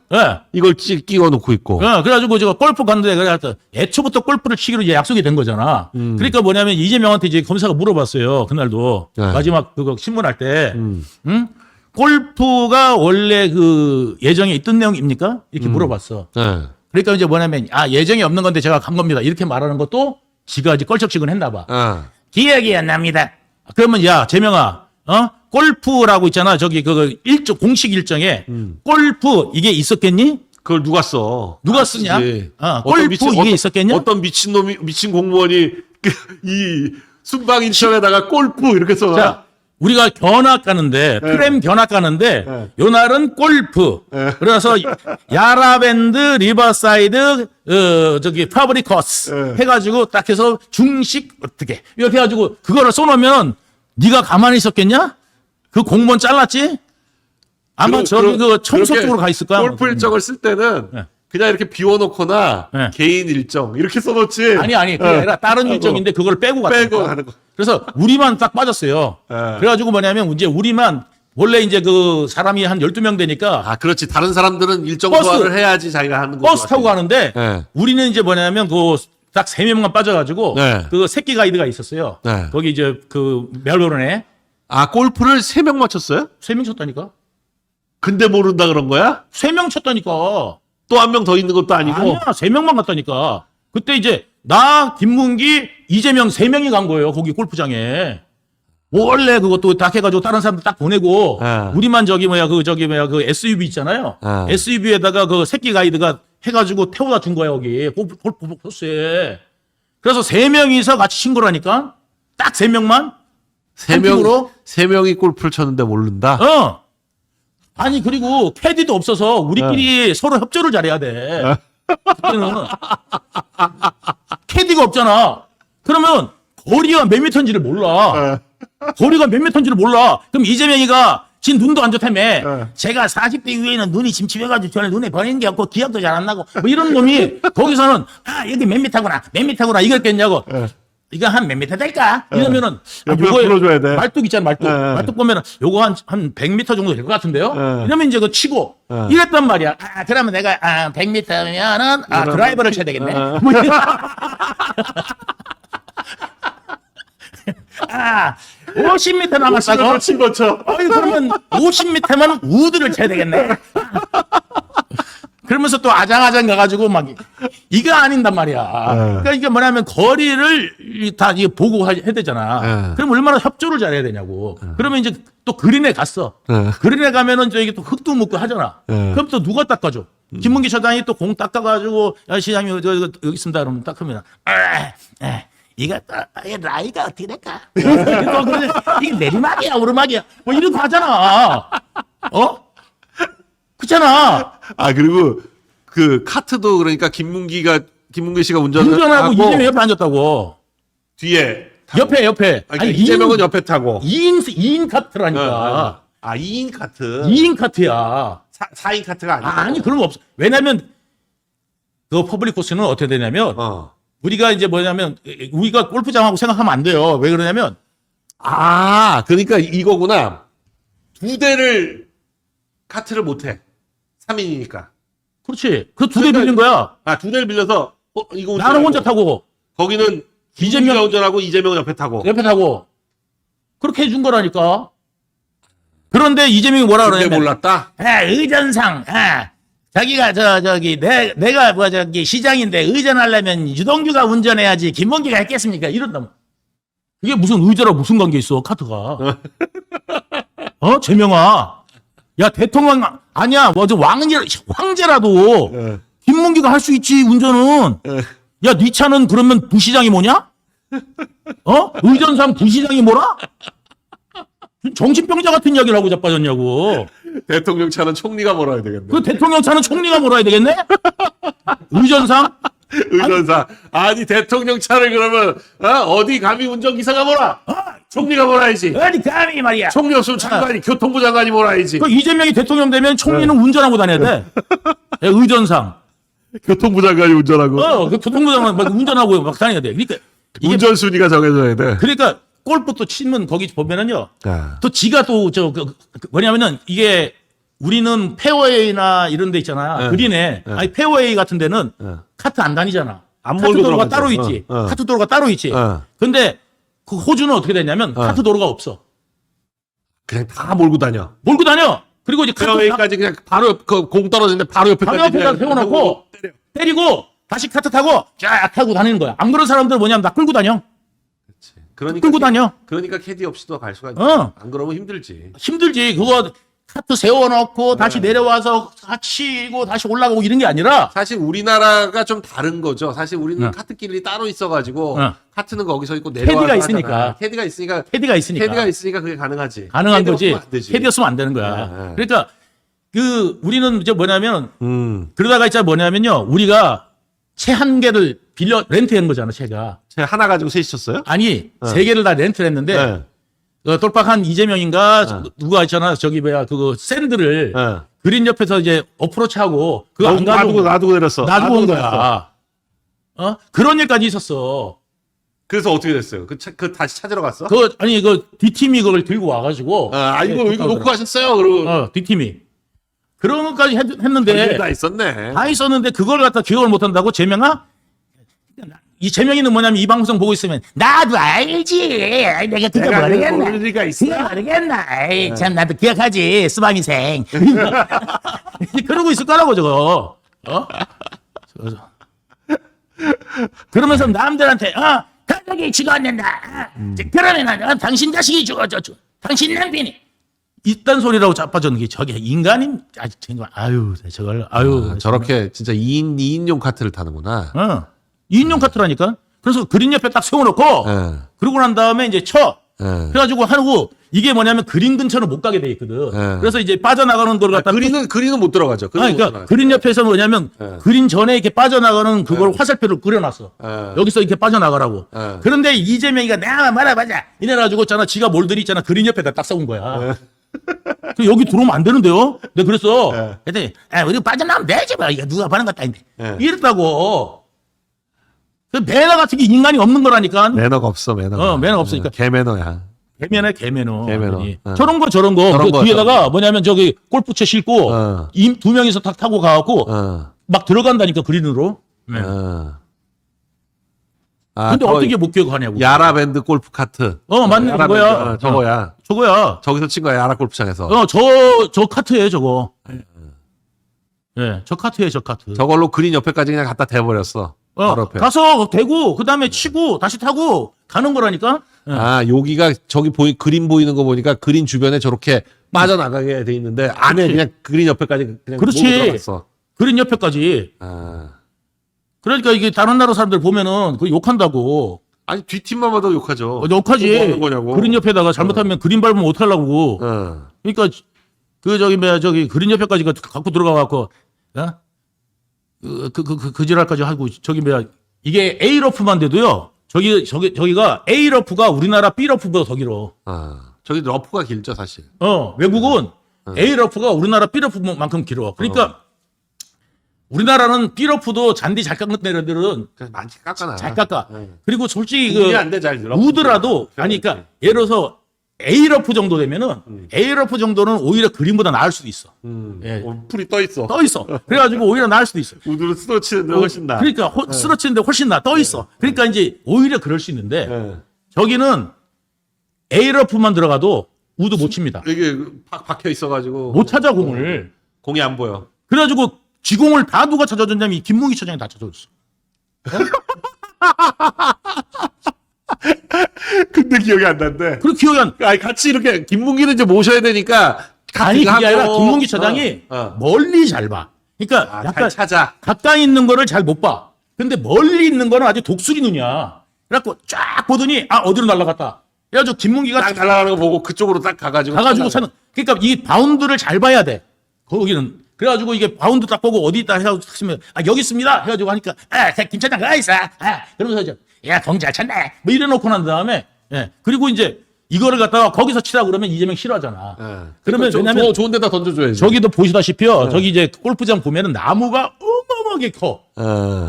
이걸 끼워 놓고 있고. 그래가지고 제가 골프 갔는데 그래서 애초부터 골프를 치기로 이제 약속이 된 거잖아. 그러니까 뭐냐면 이재명한테 이제 검사가 물어봤어요. 그날도 마지막 그거 신문할 때, 골프가 원래 그 예정에 있던 내용입니까? 이렇게 물어봤어. 그러니까 이제 뭐냐면 예정이 없는 건데 제가 간 겁니다. 이렇게 말하는 것도 지가 이제 껄쩍지근했나 봐. 기억이 안 납니다. 그러면 재명아, 골프라고 있잖아. 저기 공식 일정에 골프 이게 있었겠니? 그걸 누가 써? 누가 쓰냐? 골프 이게 있었겠냐? 어떤 미친 공무원이 이 순방 일정에다가 골프 이렇게 써놔. 자, 우리가 견학 가는데 트램 견학 가는데 요 날은 골프. 그래서 야라밴드 리버사이드 저기 파브리 코스 해가지고 딱 해서 중식 어떻게 이렇게 해가지고 그거를 써놓으면 네가 가만히 있었겠냐? 그 공무원 잘랐지? 아마 저기 그 청소 쪽으로 가 있을 거야. 골프 일정을 쓸 때는 그냥 이렇게 비워놓거나 개인 일정 이렇게 써놓지. 아니 그게 아니라 다른 일정인데 그걸 빼고 가는 거. 그래서 우리만 딱 빠졌어요. 그래가지고 뭐냐면 이제 우리만 원래 이제 그 사람이 한 12명 되니까. 그렇지. 다른 사람들은 일정 소화를 해야지 자기가 하는 거. 버스 타고 가는데 우리는 이제 뭐냐면 딱 3명만 빠져가지고 네. 그 새끼 가이드가 있었어요. 네. 거기 이제 그 멜버른에 아, 골프를 3명 맞췄어요? 3명 쳤다니까. 근데 모른다 그런 거야? 3명 쳤다니까. 또 한 명 더 있는 것도 아니고. 아니야, 3명만 갔다니까. 그때 이제 나, 김문기, 이재명 3명이 간 거예요. 거기 골프장에. 원래 그것도 딱 해가지고 다른 사람들 딱 보내고 네. 우리만 그 SUV 있잖아요. 네. SUV에다가 그 새끼 가이드가 해가지고 태워다 준 거야 여기 골프 코스에. 그래서 3명이서 같이 신고라니까. 딱 3명만. 한 팀으로? 3명이 골프를 쳤는데 모른다? 어. 아니 그리고 캐디도 없어서 우리끼리 서로 협조를 잘해야 돼. 그때는 캐디가 없잖아. 그러면 거리가 몇 미터인지를 몰라. 거리가 몇 미터인지를 몰라. 그럼 이재명이가 진 눈도 안 좋다며. 제가 40대 이후에는 눈이 침침해가지고 저는 눈에 번이는 게 없고 기억도 잘 안 나고 뭐 이런 놈이 거기서는 아 여기 몇 미터구나 이랬겠냐고. 이거 한 몇 미터 될까? 이러면은 옆에 풀어줘야 돼. 말뚝 있잖아 말뚝. 말뚝 보면은 요거 한 100m 정도 될 것 같은데요. 이러면 이제 그 치고 이랬단 말이야. 아 그러면 내가 100m면은 드라이버를 쳐야 되겠네. 뭐 아 50m 남았다고? 친 거죠. 그러면 50m면 우드를 쳐야 되겠네. 그러면서 또 아장아장 가가지고 막 이거 아닌단 말이야. 그러니까 이게 뭐냐면 거리를 다 이게 보고 해야 되잖아. 그럼 얼마나 협조를 잘해야 되냐고. 그러면 이제 또 그린에 갔어. 그린에 가면은 저기 또 흙도 묻고 하잖아. 그럼 또 누가 닦아줘? 김문기 처장이 또 공 닦아가지고 야 시장님 여기 있습니다. 그러면 닦으면 이거 라이가 어떻게 될까? 또 그러지. 이게 내리막이야 오르막이야 뭐 이러고 하잖아. 그렇잖아. 아, 그리고 그 카트도 그러니까 김문기 씨가 운전하고 운전하고 이재명 옆에 앉았다고. 뒤에 옆에. 아니, 이재명은 옆에 타고. 2인 카트라니까. 2인 카트. 2인 카트야. 4인 카트가 아니고. 아니, 그런 거 없어. 왜냐면, 그 퍼블릭 코스는 어떻게 되냐면, 우리가 이제 뭐냐면, 우리가 골프장하고 생각하면 안 돼요. 왜 그러냐면, 그러니까 이거구나. 2대를 카트를 못 해. 3인이니까. 그렇지. 그 2대 빌린 거야. 2대를 빌려서 이거 나는 혼자 타고, 거기는 이재명이 운전하고 이재명은 옆에 타고. 그렇게 해준 거라니까. 그런데 이재명이 뭐라 근데 그러냐면, 몰랐다. 의전상, 자기가 내가 시장인데 의전하려면 유동규가 운전해야지 김문기가 했겠습니까? 이런다. 이게 무슨 의자랑 무슨 관계 있어, 카트가. 재명아. 야, 대통령, 아니야, 황제라도 김문기가 할 수 있지, 운전은. 야, 네 차는 그러면 부시장이 뭐냐? 의전상 부시장이 뭐라? 정신병자 같은 이야기를 하고 자빠졌냐고. 대통령 차는 총리가 몰아야 되겠네. 그 대통령 차는 총리가 몰아야 되겠네? 의전상? 의전사. 아니 대통령 차를 그러면 어디 감히 운전기사가 몰아? 총리가 몰아야지. 어디 감히 말이야. 총리 없으면 장관이 교통부 장관이 몰아야지. 그 이재명이 대통령 되면 총리는 운전하고 다녀야 돼. 야, 의전상. 교통부 장관이 운전하고. 그 교통부 장관 막 운전하고 막 다녀야 돼. 그러니까 운전 순위가 정해져야 돼. 그러니까 골프 또 치면 거기 보면은요. 또 지가 또 뭐냐면은 이게 우리는 페어웨이나 이런 데 있잖아. 그린에. 아니 페어웨이 같은 데는 카트 안 다니잖아. 카트 도로가 따로 있지. 카트 도로가 따로 있지. 근데 그 호주는 어떻게 되냐면 카트 도로가 없어. 그냥 다 몰고 다녀. 그리고 이제 페어웨이까지 그냥 바로 공 떨어지는데 바로 옆에다 세워놓고 때리고 다시 카트 타고 쫙 타고 다니는 거야. 안 그런 사람들은 뭐냐면 나 끌고 다녀. 끌고 다녀. 그러니까 캐디 없이도 갈 수가 있지. 안 그러면 힘들지. 그거 카트 세워놓고 다시 내려와서 치고 다시 올라가고 이런 게 아니라 사실 우리나라가 좀 다른 거죠. 사실 우리는 카트길이 따로 있어가지고 카트는 거기서 있고 내려와서 캐디가 있으니까 그게 가능하지. 가능한 거지. 캐디였으면 안 되는 거야. 그러니까 그 우리는 이제 뭐냐면 그러다가 진짜 뭐냐면요. 우리가 채 한 개를 빌려 렌트한 거잖아. 채가. 채 하나 가지고 셋이 쳤어요? 아니 3개를 다 렌트를 했는데 똘박한 이재명인가 누가 있잖아. 저기 그거 샌드를 그린 옆에서 이제 어프로치하고 그거 안 가지고 놔두고 내렸어. 놔두고 온 거야. 그런 일까지 있었어. 그래서 어떻게 됐어요? 그 다시 찾으러 갔어? 아니 D팀이 그걸 들고 와가지고 이거 놓고 하셨어요? 그러고 D팀이 그런 것까지 했는데 다 있었네. 다 있었는데 그걸 갖다 기억을 못 한다고 재명아 이 재명이는 뭐냐면 이 방송 보고 있으면 나도 알지. 내가 그거 모르겠나. 모를 리가 있어? 그거 모르겠나. 아이, 참 나도 기억하지. 수방이생. 그러고 있을 거라고 저거. 그러면서 남들한테 가족이 죽었는다. 그러면은 당신 자식이 죽었죠. 당신 남편이 이딴 소리라고 자빠졌는 게 저게 인간인 아직 정말 아유 저걸 아유 저렇게 진짜 2인용 카트를 타는구나. 2인용 카트라니까. 그래서 그린 옆에 딱 세워놓고 예. 그러고 난 다음에 이제 쳐. 예. 그래가지고 하고 이게 뭐냐면 그린 근처로 못 가게 돼 있거든. 예. 그래서 이제 빠져나가는 걸 갖다 그린은 못 들어가죠. 그러니까 그린 옆에서 뭐냐면 그린 전에 이렇게 빠져나가는 그걸 화살표를 그려놨어. 여기서 이렇게 빠져나가라고. 그런데 이재명이가 내가 말아봐자 이래가지고 있잖아. 지가 몰들이 있잖아. 그린 옆에다 딱 세운 거야. 여기 들어오면 안 되는데요? 내가 그랬어. 그랬더니 우리 빠져나오면 되지 뭐. 이거 누가 바는 것도 아닌데. 이랬다고. 그 매너 같은 게 인간이 없는 거라니까. 매너가 없어, 매너가. 매너가 없으니까. 개매너야. 개매너. 개매너. 저런 거. 저런 그 거, 뒤에다가 뭐냐면 저기 골프채 싣고 두 명이서 탁 타고 가갖고 막 들어간다니까 그린으로. 네. 근데 어떻게 못 기억하냐고. 야라밴드 골프 카트. 맞네. 그거야. 저거야. 저거야. 저기서 친 거야, 야라 골프장에서. 저 카트예요, 저거. 예, 저 카트예요, 저 카트. 저걸로 그린 옆에까지 그냥 갖다 대버렸어. 바로 옆에. 가서 대고 그다음에 치고 다시 타고 가는 거라니까. 예. 여기가 저기 그린 보이는 거 보니까 그린 주변에 저렇게 빠져나가게 돼 있는데 안에 그냥 그린 옆에까지 그냥 그렇지. 몰고 들어갔어. 그린 옆에까지. 그러니까 이게 다른 나라 사람들 보면은 그 욕한다고. 아니 뒷팀만 봐도 욕하죠. 욕하지. 뭐 하는 거냐고. 그린 옆에다가 잘못하면 그린 밟으면 어떡하려고. 그러니까 저기 그린 옆에까지 갖고 들어가 갖고 그 지랄까지 하고 저기 이게 A 러프만 돼도요. 저기가 A 러프가 우리나라 B 러프보다 더 길어. 저기 러프가 길죠, 사실. 외국은 A 러프가 우리나라 B 러프만큼 길어. 그러니까 우리나라는 B 러프도 잔디 잘 깎는 데들은 많이 깎아놔. 잘 깎아. 그리고 솔직히 잘 우드라도 아니 그러니까 예를 들어서 A 러프 정도 되면은 A 러프 정도는 오히려 그린보다 나을 수도 있어. 예. 풀이 떠 있어. 떠 있어. 그래가지고 오히려 나을 수도 있어. 우드로 쓰러치는데 훨씬 나. 그러니까 쓰러치는데 훨씬 나. 떠 있어. 그러니까 이제 오히려 그럴 수 있는데 저기는 A 러프만 들어가도 우드 못 칩니다. 이게 박혀 있어가지고 못 찾아 공을. 공이 안 보여. 그래가지고 지공을 다 누가 찾아줬냐면 이 김문기 처장이 다 찾아줬어. 근데 기억이 안 난대. 그리고 기억이 안. 아니 같이 이렇게 김문기는 이제 모셔야 되니까. 아니 그게 아니라 김문기 처장이 멀리 잘 봐. 그러니까 약간 잘 찾아. 가까이 있는 거를 잘 못 봐. 근데 멀리 있는 거는 아주 독수리 눈이야. 그래갖고 쫙 보더니 어디로 날아갔다. 그래가지고 김문기가 딱 날아가는 거 보고 그쪽으로 딱 가가지고 찾는. 그러니까 이 바운드를 잘 봐야 돼. 거기는. 그래가지고 이게 바운드 딱 보고 어디 있다 해가지고 하시면 여기 있습니다 해가지고 하니까 김 차장 가 있어. 그러면서 이제 공 잘 찼네 뭐 이래놓고 난 다음에 그리고 이제 이거를 갖다가 거기서 치라 그러면 이재명 싫어하잖아. 그러면 왜냐면 좋은 데다 던져줘야지. 저기도 보시다시피요. 저기 이제 골프장 보면은 나무가 어마어마하게 커.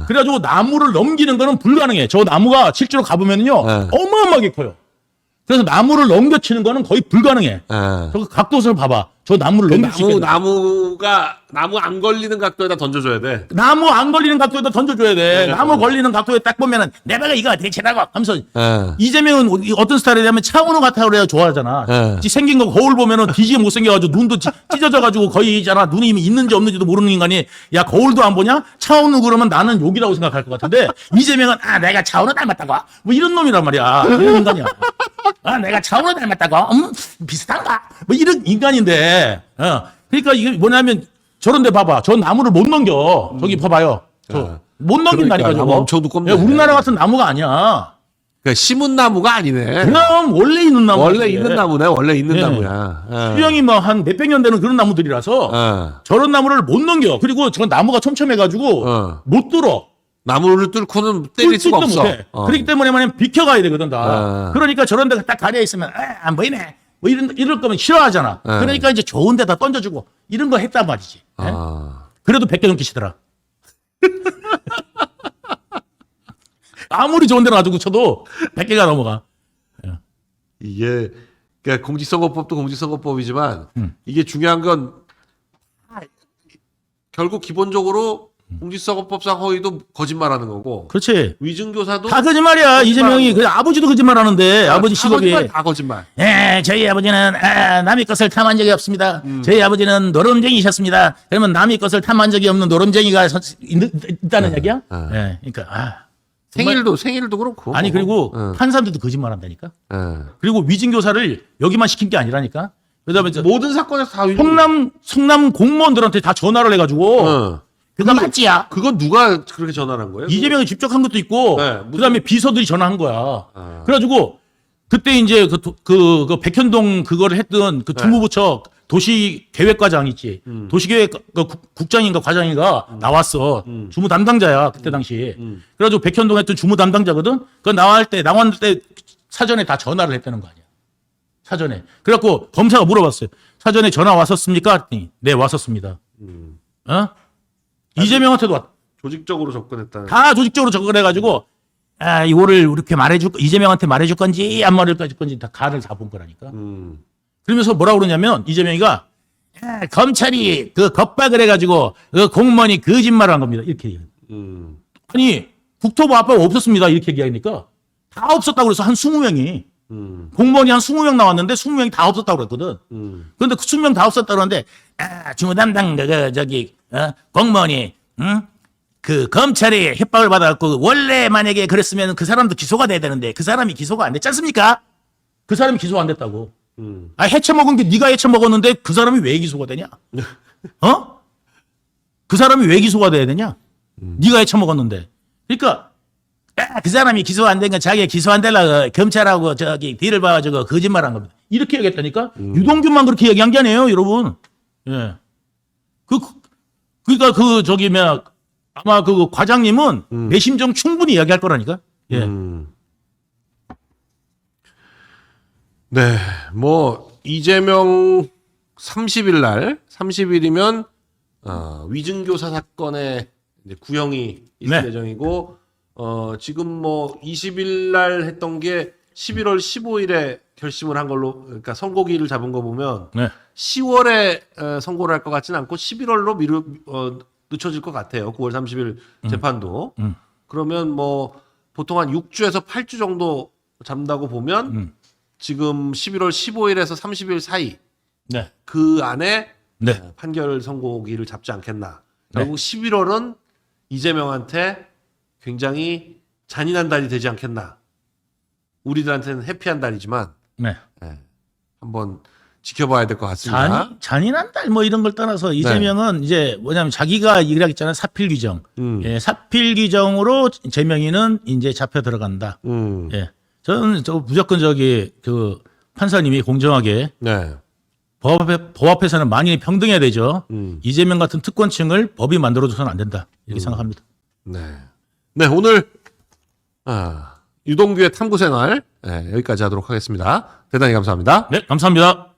그래가지고 나무를 넘기는 거는 불가능해. 저 나무가 실제로 가보면요 어마어마하게 커요. 그래서 나무를 넘겨치는 거는 거의 불가능해. 저거 각도를 봐봐. 저 나무를 넘겨치는 나무 안 걸리는 각도에다 던져줘야 돼. 나무 안 걸리는 각도에다 던져줘야 돼. 나무 걸리는 각도에 딱 보면은 내가 이거 대체라고 하면서 이재명은 어떤 스타일이냐면 차은우 같아 그래야 좋아하잖아. 생긴 거 거울 보면은 뒤지게 못생겨가지고 눈도 찢어져가지고 거의 있잖아. 눈이 이미 있는지 없는지도 모르는 인간이 야 거울도 안 보냐? 차은우 그러면 나는 욕이라고 생각할 것 같은데 이재명은 내가 차은우 닮았다고 뭐 이런 놈이란 말이야. 이런 인간이야. 내가 차은우 닮았다고 비슷한가? 뭐 이런 인간인데 그러니까 이게 뭐냐면 저런 데 봐봐. 저 나무를 못 넘겨. 저기 봐봐요. 못 넘긴다니까 저거. 엄청 두껍네. 우리나라 같은 나무가 아니야. 그러니까 심은 나무가 아니네. 그럼 원래 있는 나무. 원래 있는 나무네. 원래 있는 나무야. 수명이 뭐 한 몇백 년 되는 그런 나무들이라서 저런 나무를 못 넘겨. 그리고 저 나무가 촘촘해가지고 못 뚫어. 나무를 뚫고는 때릴 수가 없어. 그렇기 때문에 뭐냐면 비켜가야 되거든 다. 그러니까 저런 데가 딱 가려 있으면 안 보이네. 뭐 이럴 거면 싫어하잖아. 그러니까 이제 좋은 데다 던져주고 이런 거 했단 말이지. 그래도 100개 넘게 치더라. 아무리 좋은 데 놔두고 쳐도 100개가 넘어가. 이게 그러니까 공직선거법도 공직선거법이지만 이게 중요한 건 결국 기본적으로 공직선거법상 허위도 거짓말하는 거고. 그렇지. 위증교사도 다 거짓말이야. 이재명이 그 아버지도 거짓말하는데 아버지 다 시법이. 거짓말, 다 거짓말. 예, 저희 아버지는 남의 것을 탐한 적이 없습니다. 저희 아버지는 노름쟁이셨습니다. 그러면 남의 것을 탐한 적이 없는 노름쟁이가 있다는 얘기야? 예, 그러니까 정말- 생일도 그렇고. 아니 그리고 판사들도 거짓말한다니까. 예. 그리고 위증교사를 여기만 시킨 게 아니라니까. 그다음에 모든 사건에서 다 위증. 성남 공무원들한테 다 전화를 해가지고 그거 맞지야? 그건 누가 그렇게 전화를 한 거예요? 이재명이 직접 한 것도 있고, 네, 그다음에 비서들이 전화한 거야. 그래가지고 그때 이제 그 백현동 그거를 했던 그 주무부처 도시계획과장 있지. 도시계획 국장인가 과장인가 나왔어. 주무 담당자야 그때 당시. 그래가지고 백현동 했던 주무 담당자거든. 그 나왔을 때 사전에 다 전화를 했다는 거 아니야. 사전에. 그래갖고 검사가 물어봤어요. 사전에 전화 왔었습니까? 했더니 네 왔었습니다. 이재명한테도 왔. 조직적으로 접근했다는. 다 조직적으로 접근해가지고 이거를 이렇게 이재명한테 말해줄 건지 안 말해줄 건지 다 간을 다 본 거라니까. 그러면서 뭐라고 그러냐면 이재명이가 검찰이 그 겁박을 해가지고 그 공무원이 거짓말을 한 겁니다. 이렇게 얘기해요. 아니 국토부 압박 없었습니다. 이렇게 얘기하니까 다 없었다고 그래서 한 20명이 공무원이 한 20명 나왔는데 20명이 다 없었다고 그랬거든. 그런데 그 20명 다 없었다고 그러는데 주무담당 공무원이 그 검찰이 협박을 받아갖고 원래 만약에 그랬으면 그 사람도 기소가 돼야 되는데 그 사람이 기소가 안 됐지 않습니까? 그 사람이 기소가 안 됐다고. 해쳐먹은 게 네가 해쳐먹었는데 그 사람이 왜 기소가 되냐? 그 사람이 왜 기소가 돼야 되냐? 네가 해쳐먹었는데. 그러니까 그 사람이 기소 안 된 건 자기가 기소 안 되려고 검찰하고 뒤를 봐가지고 거짓말한 겁니다. 이렇게 얘기했다니까? 유동균만 그렇게 얘기한 게 아니에요, 여러분. 예. 그러니까 아마 그 과장님은 내 심정 충분히 이야기할 거라니까. 예. 네, 뭐 이재명 30일이면 위증교사 사건의 이제 구형이 있을 네. 예정이고, 지금 뭐 20일 날 했던 게 11월 15일에 결심을 한 걸로, 그러니까 선고기를 잡은 거 보면 네. 10월에 선고를 할 것 같지는 않고 11월로 늦춰질 것 같아요. 9월 30일 재판도. 그러면 뭐 보통 한 6주에서 8주 정도 잡는다고 보면 지금 11월 15일에서 30일 사이 네. 그 안에 네. 판결 선고기를 잡지 않겠나. 네. 결국 11월은 이재명한테 굉장히 잔인한 달이 되지 않겠나. 우리들한테는 해피한 달이지만 네. 한번 지켜봐야 될 것 같습니다. 잔인한 달 뭐 이런 걸 떠나서 이재명은 이제 뭐냐면 자기가 얘기했잖아요. 사필 규정. 예, 사필 규정으로 재명이는 이제 잡혀 들어간다. 예. 저는 무조건 그 판사님이 공정하게 네. 법 앞에서는 만인이 평등해야 되죠. 이재명 같은 특권층을 법이 만들어줘서는 안 된다. 이렇게 생각합니다. 네. 네, 오늘 유동규의 탐구 생활 여기까지 하도록 하겠습니다. 대단히 감사합니다. 네, 감사합니다.